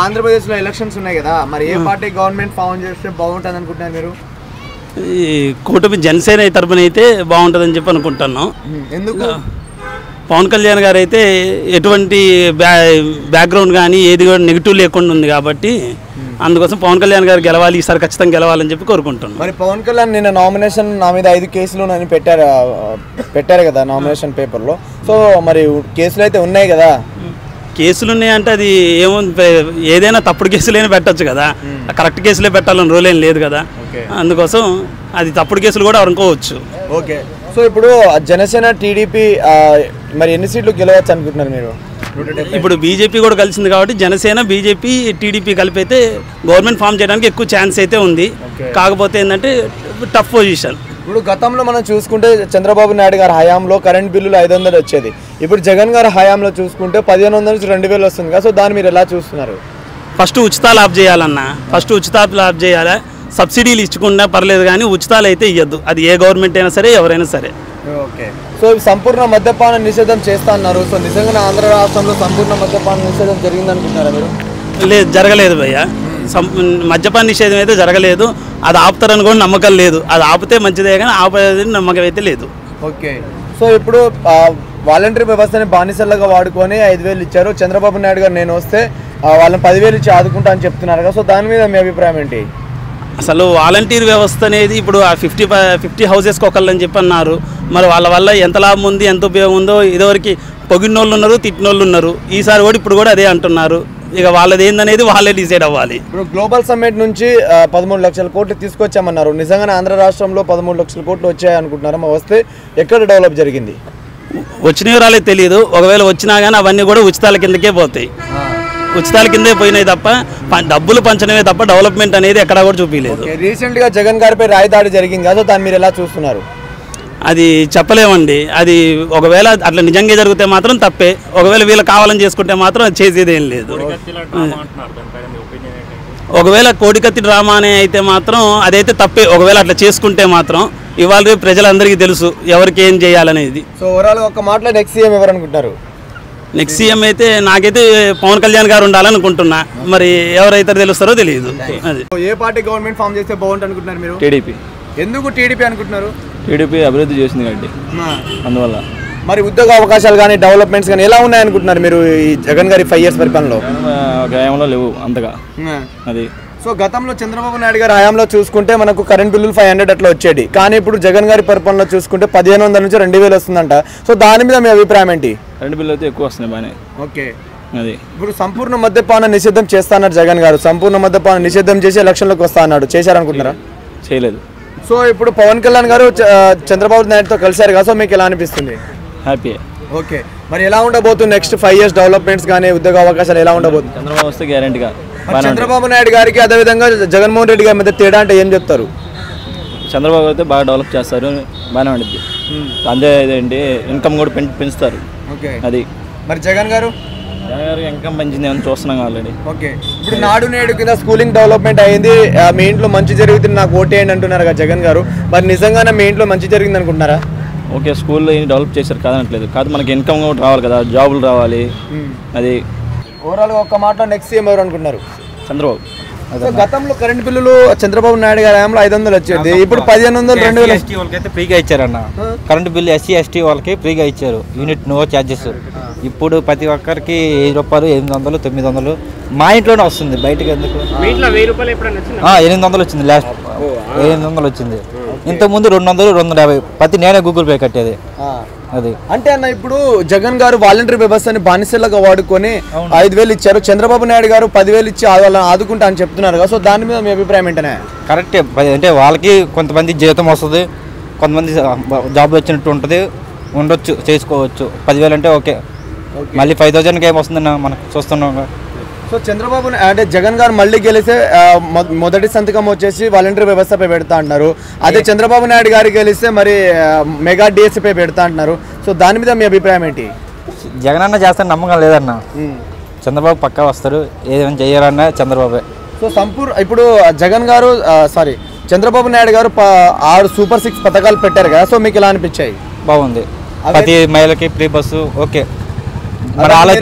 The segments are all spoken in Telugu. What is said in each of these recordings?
ఆంధ్రప్రదేశ్లో ఎలక్షన్స్ ఉన్నాయి కదా, మరి ఏ పార్టీ గవర్నమెంట్ ఫామ్ చేస్తే బాగుంటుంది అనుకుంటున్నారు మీరు? ఈ కూటమి జనసేన తరపున అయితే బాగుంటుందని చెప్పి అనుకుంటున్నాం. ఎందుకు? పవన్ కళ్యాణ్ గారు అయితే ఎటువంటి బ్యాక్గ్రౌండ్ కానీ ఏది కూడా నెగిటివ్ లేకుండా ఉంది కాబట్టి అందుకోసం పవన్ కళ్యాణ్ గారు గెలవాలి, ఈసారి ఖచ్చితంగా గెలవాలని చెప్పి కోరుకుంటున్నాం. మరి పవన్ కళ్యాణ్ నిన్న నామినేషన్ నా మీద 5 కేసులు అని పెట్టారు కదా నామినేషన్ పేపర్లో. సో మరి కేసులు అయితే ఉన్నాయి కదా. కేసులు ఉన్నాయంటే అది ఏమో ఏదైనా తప్పుడు కేసులైనా పెట్టచ్చు కదా, కరెక్ట్ కేసులే పెట్టాలని రూల్ ఏం లేదు కదా. అందుకోసం అది తప్పుడు కేసులు కూడా అనుకోవచ్చు. ఓకే. సో ఇప్పుడు జనసేన టీడీపీ మరి ఎన్ని సీట్లు గెలవచ్చు అనుకుంటున్నారు మీరు? ఇప్పుడు బీజేపీ కూడా కలిసింది కాబట్టి జనసేన బీజేపీ టీడీపీ కలిపి అయితే గవర్నమెంట్ ఫామ్ చేయడానికి ఎక్కువ ఛాన్స్ అయితే ఉంది. కాకపోతే ఏంటంటే టఫ్ పొజిషన్. ఇప్పుడు గతంలో మనం చూసుకుంటే చంద్రబాబు నాయుడు గారి హయాంలో కరెంట్ బిల్లులు 500 వచ్చేది. ఇప్పుడు జగన్ గారి హయాంలో చూసుకుంటే 1500 నుంచి 2000 వస్తుంది కదా. సో దాన్ని మీరు ఎలా చూస్తున్నారు? ఫస్ట్ ఉచితాలు ఆఫ్ చేయాలన్నా, ఫస్ట్ ఉచితాలు ఆఫ్ చేయాలి. సబ్సిడీలు ఇచ్చుకున్నా పర్లేదు కానీ ఉచితాలు అయితే ఇవ్వద్దు, అది ఏ గవర్నమెంట్ అయినా సరే ఎవరైనా సరే. ఓకే. సో సంపూర్ణ మద్యపాన నిషేధం చేస్తా అన్నారు. సో నిజంగానే ఆంధ్ర రాష్ట్రంలో సంపూర్ణ మద్యపాన నిషేధం జరిగింది అనుకుంటున్నారా మీరు? లేదు, జరగలేదు భయ్య. మద్యపాన నిషేధం అయితే జరగలేదు. అది ఆపుతారని కూడా నమ్మకం లేదు. అది ఆపితే మంచిదే కానీ ఆపేది నమ్మకం అయితే లేదు. ఓకే. సో ఇప్పుడు వాలంటరీ వ్యవస్థని బానిసలుగా వాడుకొని 5000 ఇచ్చారు. చంద్రబాబు నాయుడు గారు నేను వస్తే వాళ్ళని 10,000 ఇచ్చి ఆదుకుంటా అని చెప్తున్నారు కదా. సో దాని మీద మీ అభిప్రాయం ఏంటి? అసలు వాలంటీర్ వ్యవస్థ అనేది ఇప్పుడు ఆ 50 హౌసెస్కి ఒకళ్ళని చెప్పి అన్నారు. మరి వాళ్ళ వల్ల ఎంత లాభం ఉంది, ఎంత ఉపయోగం ఉందో ఇదివరకు పొగినోళ్ళు ఉన్నారు, తిట్టినోళ్ళు ఉన్నారు. ఈసారి కూడా ఇప్పుడు కూడా అదే అంటున్నారు. ఇక వాళ్ళది ఏందనేది వాళ్ళే డిసైడ్ అవ్వాలి. ఇప్పుడు గ్లోబల్ సమ్మిట్ నుంచి 13 లక్షల కోట్లు తీసుకొచ్చామన్నారు. నిజంగానే ఆంధ్ర రాష్ట్రంలో 13 లక్షల కోట్లు వచ్చాయి అనుకుంటున్నారా? వస్తే ఎక్కడ డెవలప్ జరిగింది? వచ్చినవి రాలేదు తెలియదు. ఒకవేళ వచ్చినా కానీ అవన్నీ కూడా ఉచితాల కిందకే పోతాయి. ఉచితాల కిందే పోయినాయి తప్ప డబ్బులు పంచడమే తప్ప డెవలప్మెంట్ అనేది ఎక్కడా కూడా చూపించలేదు. రీసెంట్గా జగన్ గారిపై రాయదాడి జరిగింది కదా, దాన్ని మీరు ఎలా చూస్తున్నారు? అది చెప్పలేమండి. అది ఒకవేళ అట్లా నిజంగా జరిగితే మాత్రం తప్పే. ఒకవేళ వీళ్ళు కావాలని చేసుకుంటే మాత్రం అది చేసేది ఏం లేదు. ఒకవేళ కోడికత్తి డ్రామా అనే అయితే మాత్రం అదైతే తప్పే. ఒకవేళ అట్లా చేసుకుంటే మాత్రం ఇవాళ రేపు ప్రజలందరికీ తెలుసు ఎవరికి ఏం చేయాలనేది. సో ఓవరాల్ ఒక మాటలో నెక్స్ట్ సీఎం ఎవరు అనుకుంటారు? నెక్స్ట్ సీఎం అయితే నాకైతే పవన్ కళ్యాణ్ గారు ఉండాలనుకుంటున్నా. మరి ఎవరైతే తెలుస్తారో తెలియదు. అది ఏ పార్టీ గవర్నమెంట్ ఫామ్ చేస్తే బాగుంటుంది అనుకుంటున్నారు మీరు? టీడీపీ. ఎందుకు టీడీపీ అనుకుంటున్నారు? టీడీపీ అభివృద్ధి చేసింది కాబట్టి అందువల్ల. మరి ఉద్యోగ అవకాశాలు కానీ డెవలప్మెంట్స్ కానీ ఎలా ఉన్నాయనుకుంటున్నారు మీరు ఈ జగన్ గారి 5 years పరిపాలనలో? హయాంలో లేవు అంతగా. అది సో గతంలో చంద్రబాబు నాయుడు గారి హయాంలో చూసుకుంటే మనకు కరెంట్ బిల్లులు 500 అట్లా వచ్చేది. కానీ ఇప్పుడు జగన్ గారి పరిపాలనలో చూసుకుంటే 1500 నుంచి 2000 వస్తుందంట. సో దాని మీద మీ అభిప్రాయం ఏంటి? కరెంట్ బిల్లు అయితే ఎక్కువ వస్తున్నాయి బాగానే. ఓకే. అది ఇప్పుడు సంపూర్ణ మద్యపాన నిషేధం చేస్తా అన్నారు జగన్ గారు. సంపూర్ణ మద్యపాన నిషేధం చేసి ఎలక్షన్లోకి వస్తా అన్నాడు. చేశారనుకుంటున్నారా? చేయలేదు. సో ఇప్పుడు పవన్ కళ్యాణ్ గారు చంద్రబాబు నాయుడుతో కలిశారు కదా. సో మీకు ఎలా అనిపిస్తుంది? హ్యాపీ. ఓకే. మరి ఎలా ఉండబోతుంది నెక్స్ట్ 5 years డెవలప్మెంట్స్ కానీ ఉద్యోగ అవకాశాలు ఎలా ఉండబోతుంది? చంద్రబాబు వస్తే గ్యారెంటీగా. చంద్రబాబు నాయుడు గారికి అదేవిధంగా జగన్మోహన్ రెడ్డి గారి మధ్య తేడా అంటే ఏం చెప్తారు? చంద్రబాబు అయితే బాగా డెవలప్ చేస్తారు, బాగానే ఉంటుంది. అంతే ఇదేంటి ఇన్కమ్ కూడా పెంచుతారు. ఓకే. అది మరి జగన్ గారు ఇన్కమ్ పెంచింది అని చూస్తున్నాం ఆల్రెడీ. ఓకే. ఇప్పుడు నాడు నేడు కింద స్కూలింగ్ డెవలప్మెంట్ అయింది. మీ ఇంట్లో మంచి జరుగుతుంది నాకు ఓటేయండి అంటున్నారు కదా జగన్ గారు. మరి నిజంగానే మీ ఇంట్లో మంచి జరిగింది అనుకుంటున్నారా? ఓకే, స్కూల్లో ఏం డెవలప్ చేశారు కాదనట్లేదు. కాదు మనకి ఇన్కమ్ కూడా రావాలి కదా, జాబులు రావాలి. అది ఓవరాల్గా ఒక్క మాటలో నెక్స్ట్ సీఎం ఎవరు అనుకుంటున్నారు? చంద్రబాబు. గతంలో కరెంట్ బిల్లులు చంద్రబాబు నాయుడు గారి హయాంలో 500 వచ్చేది. ఇప్పుడు 1500 2000 ఎస్టీ వాళ్ళకైతే ఫ్రీగా ఇచ్చారన్న. కరెంట్ బిల్లు SC ST వాళ్ళకి ఫ్రీగా ఇచ్చారు. Unit no charges. ఇప్పుడు ప్రతి ఒక్కరికి 1000 రూపాయలు 800 900 మా ఇంట్లోనే వస్తుంది, బయటకు ఎందుకు? 800 వచ్చింది, లాస్ట్ 800 వచ్చింది. ఇంతకుముందు 200 250 ప్రతి నేనే గూగుల్ పే కట్టేది. అది అంటే అన్న ఇప్పుడు జగన్ గారు వాలంటరీ వ్యవస్థని బానిసలుగా వాడుకొని 5000 ఇచ్చారు. చంద్రబాబు నాయుడు గారు 10,000 ఇచ్చి వాళ్ళని ఆదుకుంటా అని చెప్తున్నారు కదా. సో దాని మీద మీ అభిప్రాయం ఏంటనే? కరెక్టే. అంటే వాళ్ళకి కొంతమంది జీతం వస్తుంది, కొంతమంది జాబ్ వచ్చినట్టు ఉంటుంది, ఉండొచ్చు, చేసుకోవచ్చు. 10,000 అంటే ఓకే. మళ్ళీ 5,000కి ఏమొస్తుందన్న మనకు చూస్తున్నాం. సో చంద్రబాబు అంటే జగన్ గారు మళ్ళీ గెలిస్తే మొదటి సంతకం వచ్చేసి వాలంటరీ వ్యవస్థపై పెడతా అంటున్నారు. అదే చంద్రబాబు నాయుడు గారు గెలిస్తే మరి మెగా డిఎస్సీపై పెడతా అంటున్నారు. సో దాని మీద మీ అభిప్రాయం ఏంటి? జగన్ అన్న చేస్తాను నమ్మకం లేదన్న. చంద్రబాబు పక్కా వస్తారు, ఏదైనా చేయాలన్నా చంద్రబాబే. సో ఇప్పుడు జగన్ గారు చంద్రబాబు నాయుడు గారు 6 సూపర్ 6 పథకాలు పెట్టారు కదా. సో మీకు ఎలా అనిపించాయి? బాగుంది. ప్రతి మహిళకి ఫ్రీ బస్సు ఓకే. మరి అలా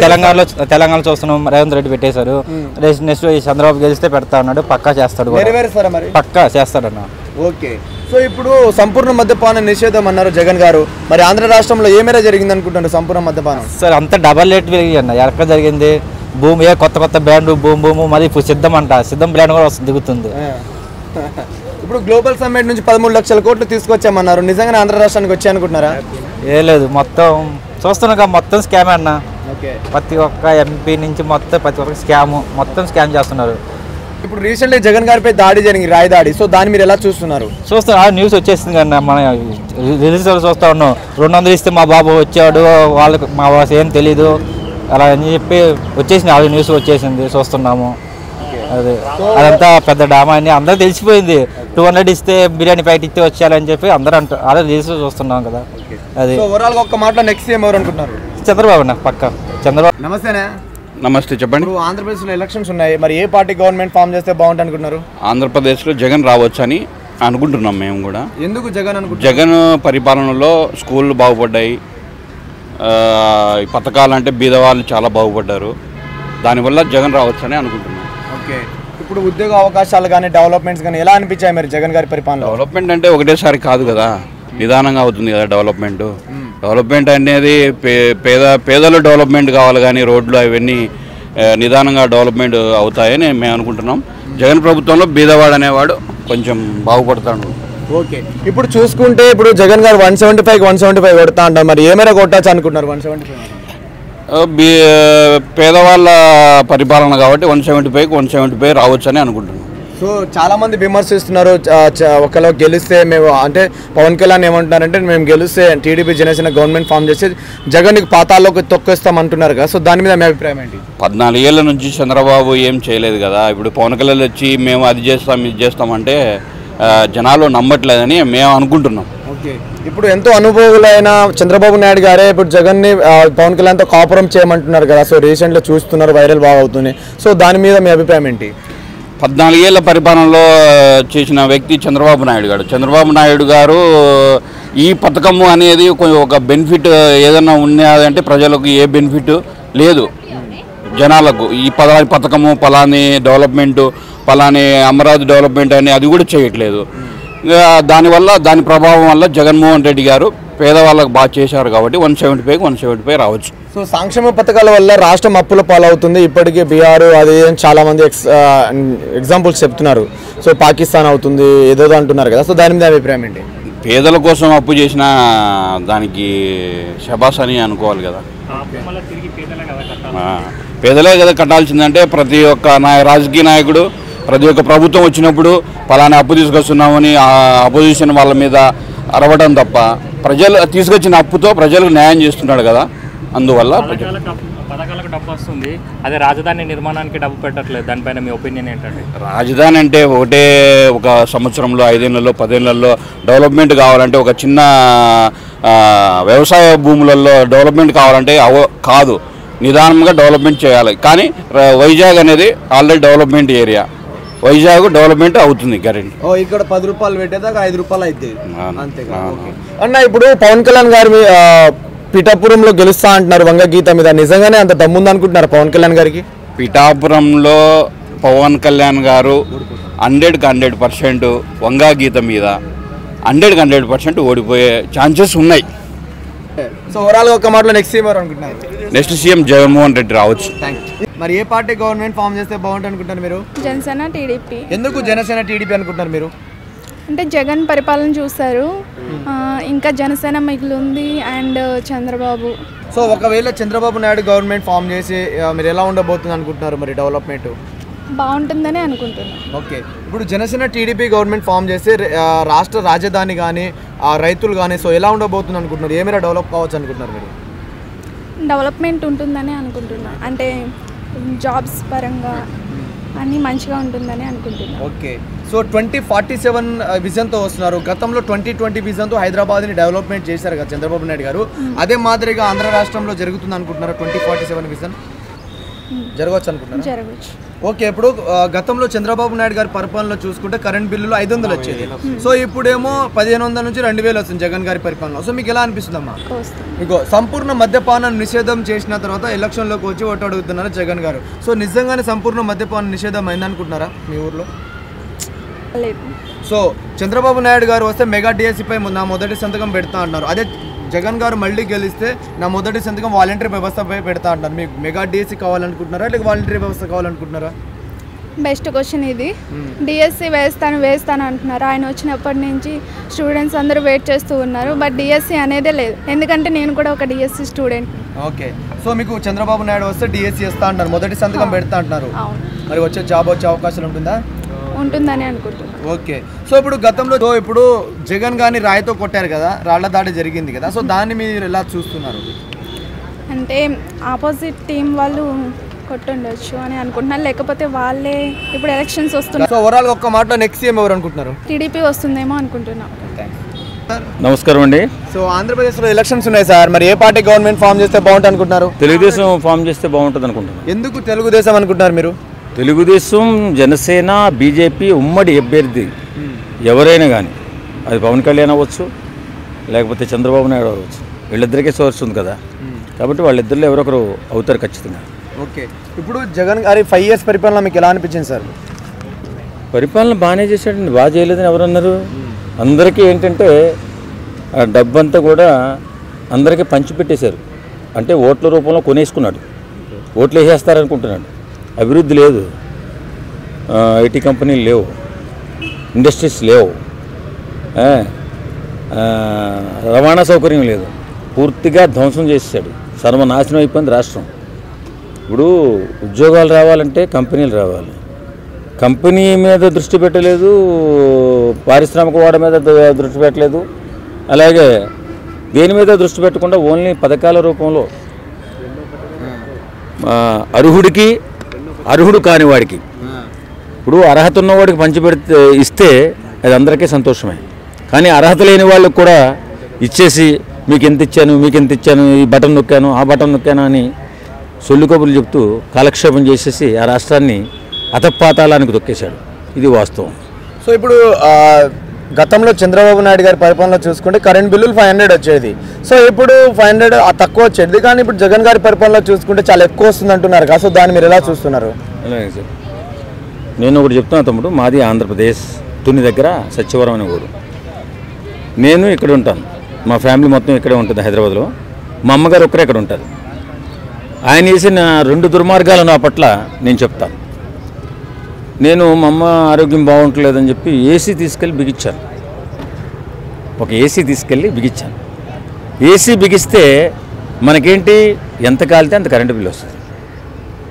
తెలంగాణలో చూస్తున్నాం, రేవంత్ రెడ్డి పెట్టేశారు. నెక్స్ట్ చంద్రబాబు గెలిస్తే పెడతా అన్నాడు, పక్కా చేస్తాడు, నెరవేరుస్తారా మరి? పక్కా చేస్తాడన్న. ఓకే. సో ఇప్పుడు సంపూర్ణ మద్యపాన నిషేధం అన్నారు జగన్ గారు, మరి ఆంధ్ర రాష్ట్రంలో ఏ మేర జరిగింది అనుకుంటున్నారు సంపూర్ణ మద్యపానం? సార్ అంత డబల్ రేట్ అన్న, ఎక్కడ జరిగింది? భూమి కొత్త బ్రాండ్ భూము మరి ఇప్పుడు సిద్ధం బ్రాండ్ కూడా దిగుతుంది. ఇప్పుడు గ్లోబల్ సమ్మిట్ నుంచి 13 లక్షల కోట్లు తీసుకొచ్చామన్నారు, నిజంగానే ఆంధ్ర రాష్ట్రానికి వచ్చాయి అనుకుంటున్నారా? ఏ లేదు, మొత్తం చూస్తున్నాగా మొత్తం స్కామ్ అన్న. ఓకే. ప్రతి ఒక్క ఎంపీ నుంచి ప్రతి ఒక్క మొత్తం స్కామ్ చేస్తున్నారు. ఇప్పుడు రీసెంట్గా జగన్ గారిపై దాడి జరిగింది, రాయి దాడి. సో దాన్ని మీరు ఎలా చూస్తున్నారు? న్యూస్ వచ్చేసింది కన్నా, మన రిలీజ్ చూస్తా ఉన్నాం. 200 ఇస్తే మా బాబు వచ్చాడు, వాళ్ళకి మా బాబు ఏం తెలీదు అలా అని చెప్పి వచ్చేసింది, ఆ న్యూస్ వచ్చేసింది, చూస్తున్నాము. అదంతా పెద్ద డామా అని అందరూ తెలిసిపోయింది. 200 ఇస్తే బిర్యానీ ప్యాకెట్ ఇస్తే వచ్చేయాలని చెప్పి అందరూ అంటారు, అలా రీల్స్ చూస్తున్నాం కదా. అది ఓవరాల్ ఒక్క మాటలో నెక్స్ట్ సీఎం ఎవరు అనుకుంటున్నారు? చంద్రబాబు నాకు పక్క చంద్రబాబు. నమస్తేనే. నమస్తే, చెప్పండి. ఇప్పుడు ఆంధ్రప్రదేశ్లో ఎలక్షన్స్ ఉన్నాయి, మరి ఏ పార్టీ గవర్నమెంట్ ఫామ్ చేస్తే బాగుంటుంది అనుకుంటున్నారు? ఆంధ్రప్రదేశ్లో జగన్ రావచ్చు అని అనుకుంటున్నాం మేము కూడా. ఎందుకు జగన్ అనుకుంటున్నారు? జగన్ పరిపాలనలో స్కూళ్ళు బాగుపడ్డాయి, పథకాలు అంటే బీదవాళ్ళు చాలా బాగుపడ్డారు, దానివల్ల జగన్ రావచ్చు అని అనుకుంటున్నాం. ఓకే. ఇప్పుడు ఉద్యోగ అవకాశాలు కానీ డెవలప్మెంట్స్ కానీ ఎలా అనిపించాయి మరి జగన్ గారి పరిపాలన? డెవలప్మెంట్ అంటే ఒకటేసారి కాదు కదా, నిదానంగా అవుతుంది కదా డెవలప్మెంట్. డెవలప్మెంట్ అనేది పేదలు డెవలప్మెంట్ కావాలి, కానీ రోడ్లు అవన్నీ నిదానంగా డెవలప్మెంట్ అవుతాయని మేము అనుకుంటున్నాం. జగన్ ప్రభుత్వంలో బీదవాడు అనేవాడు కొంచెం బాగుపడతాడు. ఓకే. ఇప్పుడు చూసుకుంటే ఇప్పుడు జగన్ గారు 175 కొడతా అంటారు, మరి ఏ మేర కొట్టచ్చు అనుకుంటున్నారు? 175 పేదవాళ్ళ పరిపాలన కాబట్టి 175 రావచ్చు అని అనుకుంటున్నాం. సో చాలా మంది విమర్శిస్తున్నారు, ఒకవేళ గెలిస్తే మేము అంటే పవన్ కళ్యాణ్ ఏమంటున్నారంటే మేము గెలిస్తే టీడీపీ జనసేన గవర్నమెంట్ ఫామ్ చేసి జగన్కి పాతాల్లోకి తొక్కేస్తాం అంటున్నారు కదా. సో దాని మీద మీ అభిప్రాయం ఏంటి? 14 ఏళ్ళ నుంచి చంద్రబాబు ఏం చేయలేదు కదా, ఇప్పుడు పవన్ కళ్యాణ్ వచ్చి మేము అది చేస్తాం ఇది చేస్తామంటే జనాలు నమ్మట్లేదని మేము అనుకుంటున్నాం. ఓకే. ఇప్పుడు ఎంతో అనుభవులైన చంద్రబాబు నాయుడు గారే ఇప్పుడు జగన్ని పవన్ కళ్యాణ్తో కాపురం చేయమంటున్నారు కదా. సో రీసెంట్గా చూస్తున్నారు, వైరల్ బాగా అవుతుంది. సో దాని మీద మీ అభిప్రాయం ఏంటి? 14 ఏళ్ళ పరిపాలనలో చేసిన వ్యక్తి చంద్రబాబు నాయుడు గారు. చంద్రబాబు నాయుడు గారు ఈ పథకము అనేది ఒక బెనిఫిట్ ఏదైనా ఉన్నదంటే ప్రజలకు ఏ బెనిఫిట్ లేదు, జనాలకు ఈ పథకము పలాని డెవలప్మెంటు పలాని అమరావతి డెవలప్మెంట్ అని అది కూడా చేయట్లేదు. దానివల్ల దాని ప్రభావం వల్ల జగన్మోహన్ రెడ్డి గారు పేదవాళ్ళకు బాగా చేశారు కాబట్టి 175 రావచ్చు. సో సంక్షేమ పథకాల వల్ల రాష్ట్రం అప్పుల పాలవుతుంది. ఇప్పటికీ బీహార్ అది చాలా మంది ఎగ్జాంపుల్స్ చెప్తున్నారు. సో పాకిస్తాన్ అవుతుంది ఏదో అంటున్నారు కదా. సో దాని మీద అభిప్రాయం ఏంటి? పేదల కోసం అప్పు చేసిన దానికి శబాస్ అని అనుకోవాలి కదా. పేదలే కదా కట్టాల్సిందంటే ప్రతి ఒక్క రాజకీయ నాయకుడు ప్రతి ఒక్క ప్రభుత్వం వచ్చినప్పుడు పలానా అప్పు తీసుకొస్తున్నామని అపోజిషన్ వాళ్ళ మీద అరవడం తప్ప ప్రజలు తీసుకొచ్చిన అప్పుతో ప్రజలకు న్యాయం చేస్తున్నాడు కదా. అందువల్ల పథకాలకు డబ్బు వస్తుంది, అదే రాజధాని నిర్మాణానికి డబ్బు పెట్టట్లేదు, దానిపైన మీ ఒపీనియన్ ఏంటంటే? రాజధాని అంటే ఒక సంవత్సరంలో 5 ఏళ్లలో 10 ఏళ్లలో డెవలప్మెంట్ కావాలంటే ఒక చిన్న వ్యవసాయ భూములలో డెవలప్మెంట్ కావాలంటే కాదు, నిదానంగా డెవలప్మెంట్ చేయాలి. కానీ వైజాగ్ అనేది already development area, Vizag development అవుతుంది. కరెంట్ ఇక్కడ 10 రూపాయలు పెట్టేదాకా 5 రూపాయలు అయితే అంతే అన్న. ఇప్పుడు పవన్ కళ్యాణ్ గారి పిఠాపురంలో గెలుస్తా అంటున్నారు వంగ గీత మీద, నిజంగానే అంత దమ్ముంది అనుకుంటున్నారు పవన్ కళ్యాణ్ గారికి? పిఠాపురంలో పవన్ కళ్యాణ్ గారు 100% వంగా గీత మీద 100% ఓడిపోయే ఛాన్సెస్ ఉన్నాయి. సో ఓవరాల్ ఒక మాటలో నెక్స్ట్ సీఎం ఎవరు అనుకుంటున్నారు? నెక్స్ట్ సీఎం జగన్మోహన్ రెడ్డి రావచ్చు. మరి ఏ పార్టీ గవర్నమెంట్ ఫామ్ చేస్తే బాగుంటుంది అనుకుంటారు మీరు? జనసేన టీడీపీ. ఎందుకు జనసేన టీడీపీ అనుకుంటున్నారు మీరు? అంటే జగన్ పరిపాలన చూస్తారు, ఇంకా జనసేన మిగిలింది అండ్ చంద్రబాబు. సో ఒకవేళ చంద్రబాబు నాయుడు గవర్నమెంట్ ఫామ్ చేసి మీరు ఎలా ఉండబోతుంది అనుకుంటున్నారు? మరి డెవలప్మెంట్ బాగుంటుందని అనుకుంటున్నాను. ఓకే. ఇప్పుడు జనసేన టీడీపీ గవర్నమెంట్ ఫామ్ చేసి రాష్ట్ర రాజధాని కానీ రైతులు కానీ సో ఎలా ఉండబోతుంది అనుకుంటున్నారు? ఏ మేర డెవలప్ కావచ్చు అనుకుంటున్నారు మీరు? డెవలప్మెంట్ ఉంటుందని అనుకుంటున్నాను, అంటే జాబ్స్ పరంగా అన్నీ మంచిగా ఉంటుందని అనుకుంటున్నాను. ఓకే. సో 2047 విజన్తో వస్తున్నారు. గతంలో 2020 విజన్తో హైదరాబాద్ని డెవలప్మెంట్ చేశారు కదా చంద్రబాబు నాయుడు గారు. అదే మాదిరిగా ఆంధ్ర రాష్ట్రంలో జరుగుతుంది అనుకుంటున్నారు 2047 విజన్? జరగవచ్చు అనుకుంటున్నారు? జరగవచ్చు. ఓకే, ఇప్పుడు గతంలో చంద్రబాబు నాయుడు గారి పరిపాలనలో చూసుకుంటే కరెంట్ బిల్లులు 500 వచ్చేది. సో ఇప్పుడేమో 1500 నుంచి 2000 వస్తుంది జగన్ గారి పరిపాలన. సో మీకు ఎలా అనిపిస్తుందమ్మా? మీకు సంపూర్ణ మద్యపాన నిషేధం చేసిన తర్వాత ఎలక్షన్లోకి వచ్చి ఓటు అడుగుతున్నారు జగన్ గారు. సో నిజంగానే సంపూర్ణ మద్యపాన నిషేధం అయిందనుకుంటున్నారా మీ ఊర్లో? సో చంద్రబాబు నాయుడు గారు వస్తే మెగా డిఎస్సీపై నా మొదటి సంతకం పెడతా అంటున్నారు. అదే జగన్ గారు మళ్ళీ గెలిస్తే నా మొదటి సంతకం వాలంటరీ వ్యవస్థపై పెడతా అంటారు. మీకు మెగా డిఎస్సీ కావాలనుకుంటున్నారా లేక వాలంటరీ వ్యవస్థ కావాలనుకుంటున్నారా? బెస్ట్ క్వశ్చన్ ఇది. డిఎస్సి వేస్తాను అంటున్నారు. ఆయన వచ్చినప్పటి నుంచి స్టూడెంట్స్ అందరూ వెయిట్ చేస్తూ ఉన్నారు. బట్ డిఎస్సి అనేదే లేదు. ఎందుకంటే నేను కూడా ఒక డిఎస్సి స్టూడెంట్. ఓకే, సో మీకు చంద్రబాబు నాయుడు వస్తే డిఎస్సి వేస్తా అంటారు, మొదటి సంతకం పెడతా అంటున్నారు. మరి వచ్చే జాబ్ వచ్చే అవకాశాలు ఉంటుందని అనుకుంటున్నాను. ఓకే, సో ఇప్పుడు గతంలో ఇప్పుడు జగన్ గారిని రాయితో కొట్టారు కదా, రాళ్ల దాడి జరిగింది కదా, సో దాన్ని మీరు ఎలా చూస్తున్నారు? అంటే ఆపోజిట్ టీం వాళ్ళు కొట్టుండొచ్చు అని అనుకుంటున్నాను. లేకపోతే వాళ్ళే ఇప్పుడు ఎలక్షన్స్ వస్తున్నాయి. సో ఓవరాల్ ఒక్క మాట నెక్స్ట్ సీఎం ఎవరు అనుకుంటున్నారు? టీడీపీ వస్తుందేమో అనుకుంటున్నాం. నమస్కారం అండి. సో ఆంధ్రప్రదేశ్లో ఎలక్షన్స్ ఉన్నాయి సార్, మరి ఏ పార్టీ గవర్నమెంట్ ఫామ్ చేస్తే బాగుంటుంది అనుకుంటున్నారు? తెలుగుదేశం ఫామ్ చేస్తే బాగుంటుంది అనుకుంటున్నాను. ఎందుకు తెలుగుదేశం అనుకుంటున్నారు మీరు? తెలుగుదేశం, జనసేన, బీజేపీ ఉమ్మడి అభ్యర్థి ఎవరైనా కానీ, అది పవన్ కళ్యాణ్ అవ్వచ్చు లేకపోతే చంద్రబాబు నాయుడు అవ్వచ్చు, వీళ్ళిద్దరికీ సోర్స్ ఉంది కదా, కాబట్టి వాళ్ళిద్దరిలో ఎవరొకరు అవుతారు ఖచ్చితంగా. ఓకే, ఇప్పుడు జగన్ గారి 5 years పరిపాలన మీకు ఎలా అనిపించింది సార్? పరిపాలన బాగానే చేశాడండి, బాగా చేయలేదని ఎవరన్నారు? అందరికీ ఏంటంటే ఆ డబ్బంతా కూడా అందరికీ పంచిపెట్టేశారు. అంటే ఓట్ల రూపంలో కొనేసుకున్నాడు, ఓట్లు వేసేస్తారనుకుంటున్నాడు. అభివృద్ధి లేదు, ఐటీ కంపెనీలు లేవు, ఇండస్ట్రీస్ లేవు, రవాణా సౌకర్యం లేదు, పూర్తిగా ధ్వంసం చేసేసాడు. సర్వనాశనం అయిపోయింది రాష్ట్రం. ఇప్పుడు ఉద్యోగాలు రావాలంటే కంపెనీలు రావాలి, కంపెనీ మీద దృష్టి పెట్టలేదు, పారిశ్రామిక వాడ మీద దృష్టి పెట్టలేదు, అలాగే దేని మీద దృష్టి పెట్టకుండా ఓన్లీ పథకాల రూపంలో అర్హుడు కాని వాడికి, ఇప్పుడు అర్హత ఉన్నవాడికి పంచిపెడితే ఇస్తే అది అందరికీ సంతోషమే. కానీ అర్హత లేని వాళ్ళకు కూడా ఇచ్చేసి మీకు ఎంత ఇచ్చాను, ఈ బటన్ నొక్కాను, ఆ బటన్ నొక్కాను అని సొల్లు కబుర్లు చెప్తూ కాలక్షేపం చేసేసి ఆ రాష్ట్రాన్ని అతపాతాళానికి తొక్కేశాడు. ఇది వాస్తవం. సో ఇప్పుడు గతంలో చంద్రబాబు నాయుడు గారి పరిపాలన చూసుకుంటే కరెంట్ బిల్లులు 500 వచ్చేది. సో ఇప్పుడు 500 తక్కువ వచ్చేది, కానీ ఇప్పుడు జగన్ గారి పరిపాలన చూసుకుంటే చాలా ఎక్కువ వస్తుంది అంటున్నారు కదా, సో దాన్ని మీరు ఎలా చూస్తున్నారు? అలాగే సార్, నేను ఒకటి చెప్తున్నా తమ్ముడు, మాది ఆంధ్రప్రదేశ్, తుని దగ్గర సత్యవరం అనే ఊరు. నేను ఇక్కడ ఉంటాను, మా ఫ్యామిలీ మొత్తం ఇక్కడే ఉంటుంది హైదరాబాద్లో. మా అమ్మగారు ఒక్కరే ఇక్కడ ఉంటారు. ఆయన చేసిన 2 దుర్మార్గాలు నా పట్ల నేను చెప్తాను. నేను మా అమ్మ ఆరోగ్యం బాగుంటలేదని చెప్పి ఏసీ తీసుకెళ్ళి బిగించాను. ఒక ఏసీ తీసుకెళ్ళి బిగించాను. ఏసీ బిగిస్తే మనకేంటి, ఎంత కాలితే అంత కరెంటు బిల్లు వస్తుంది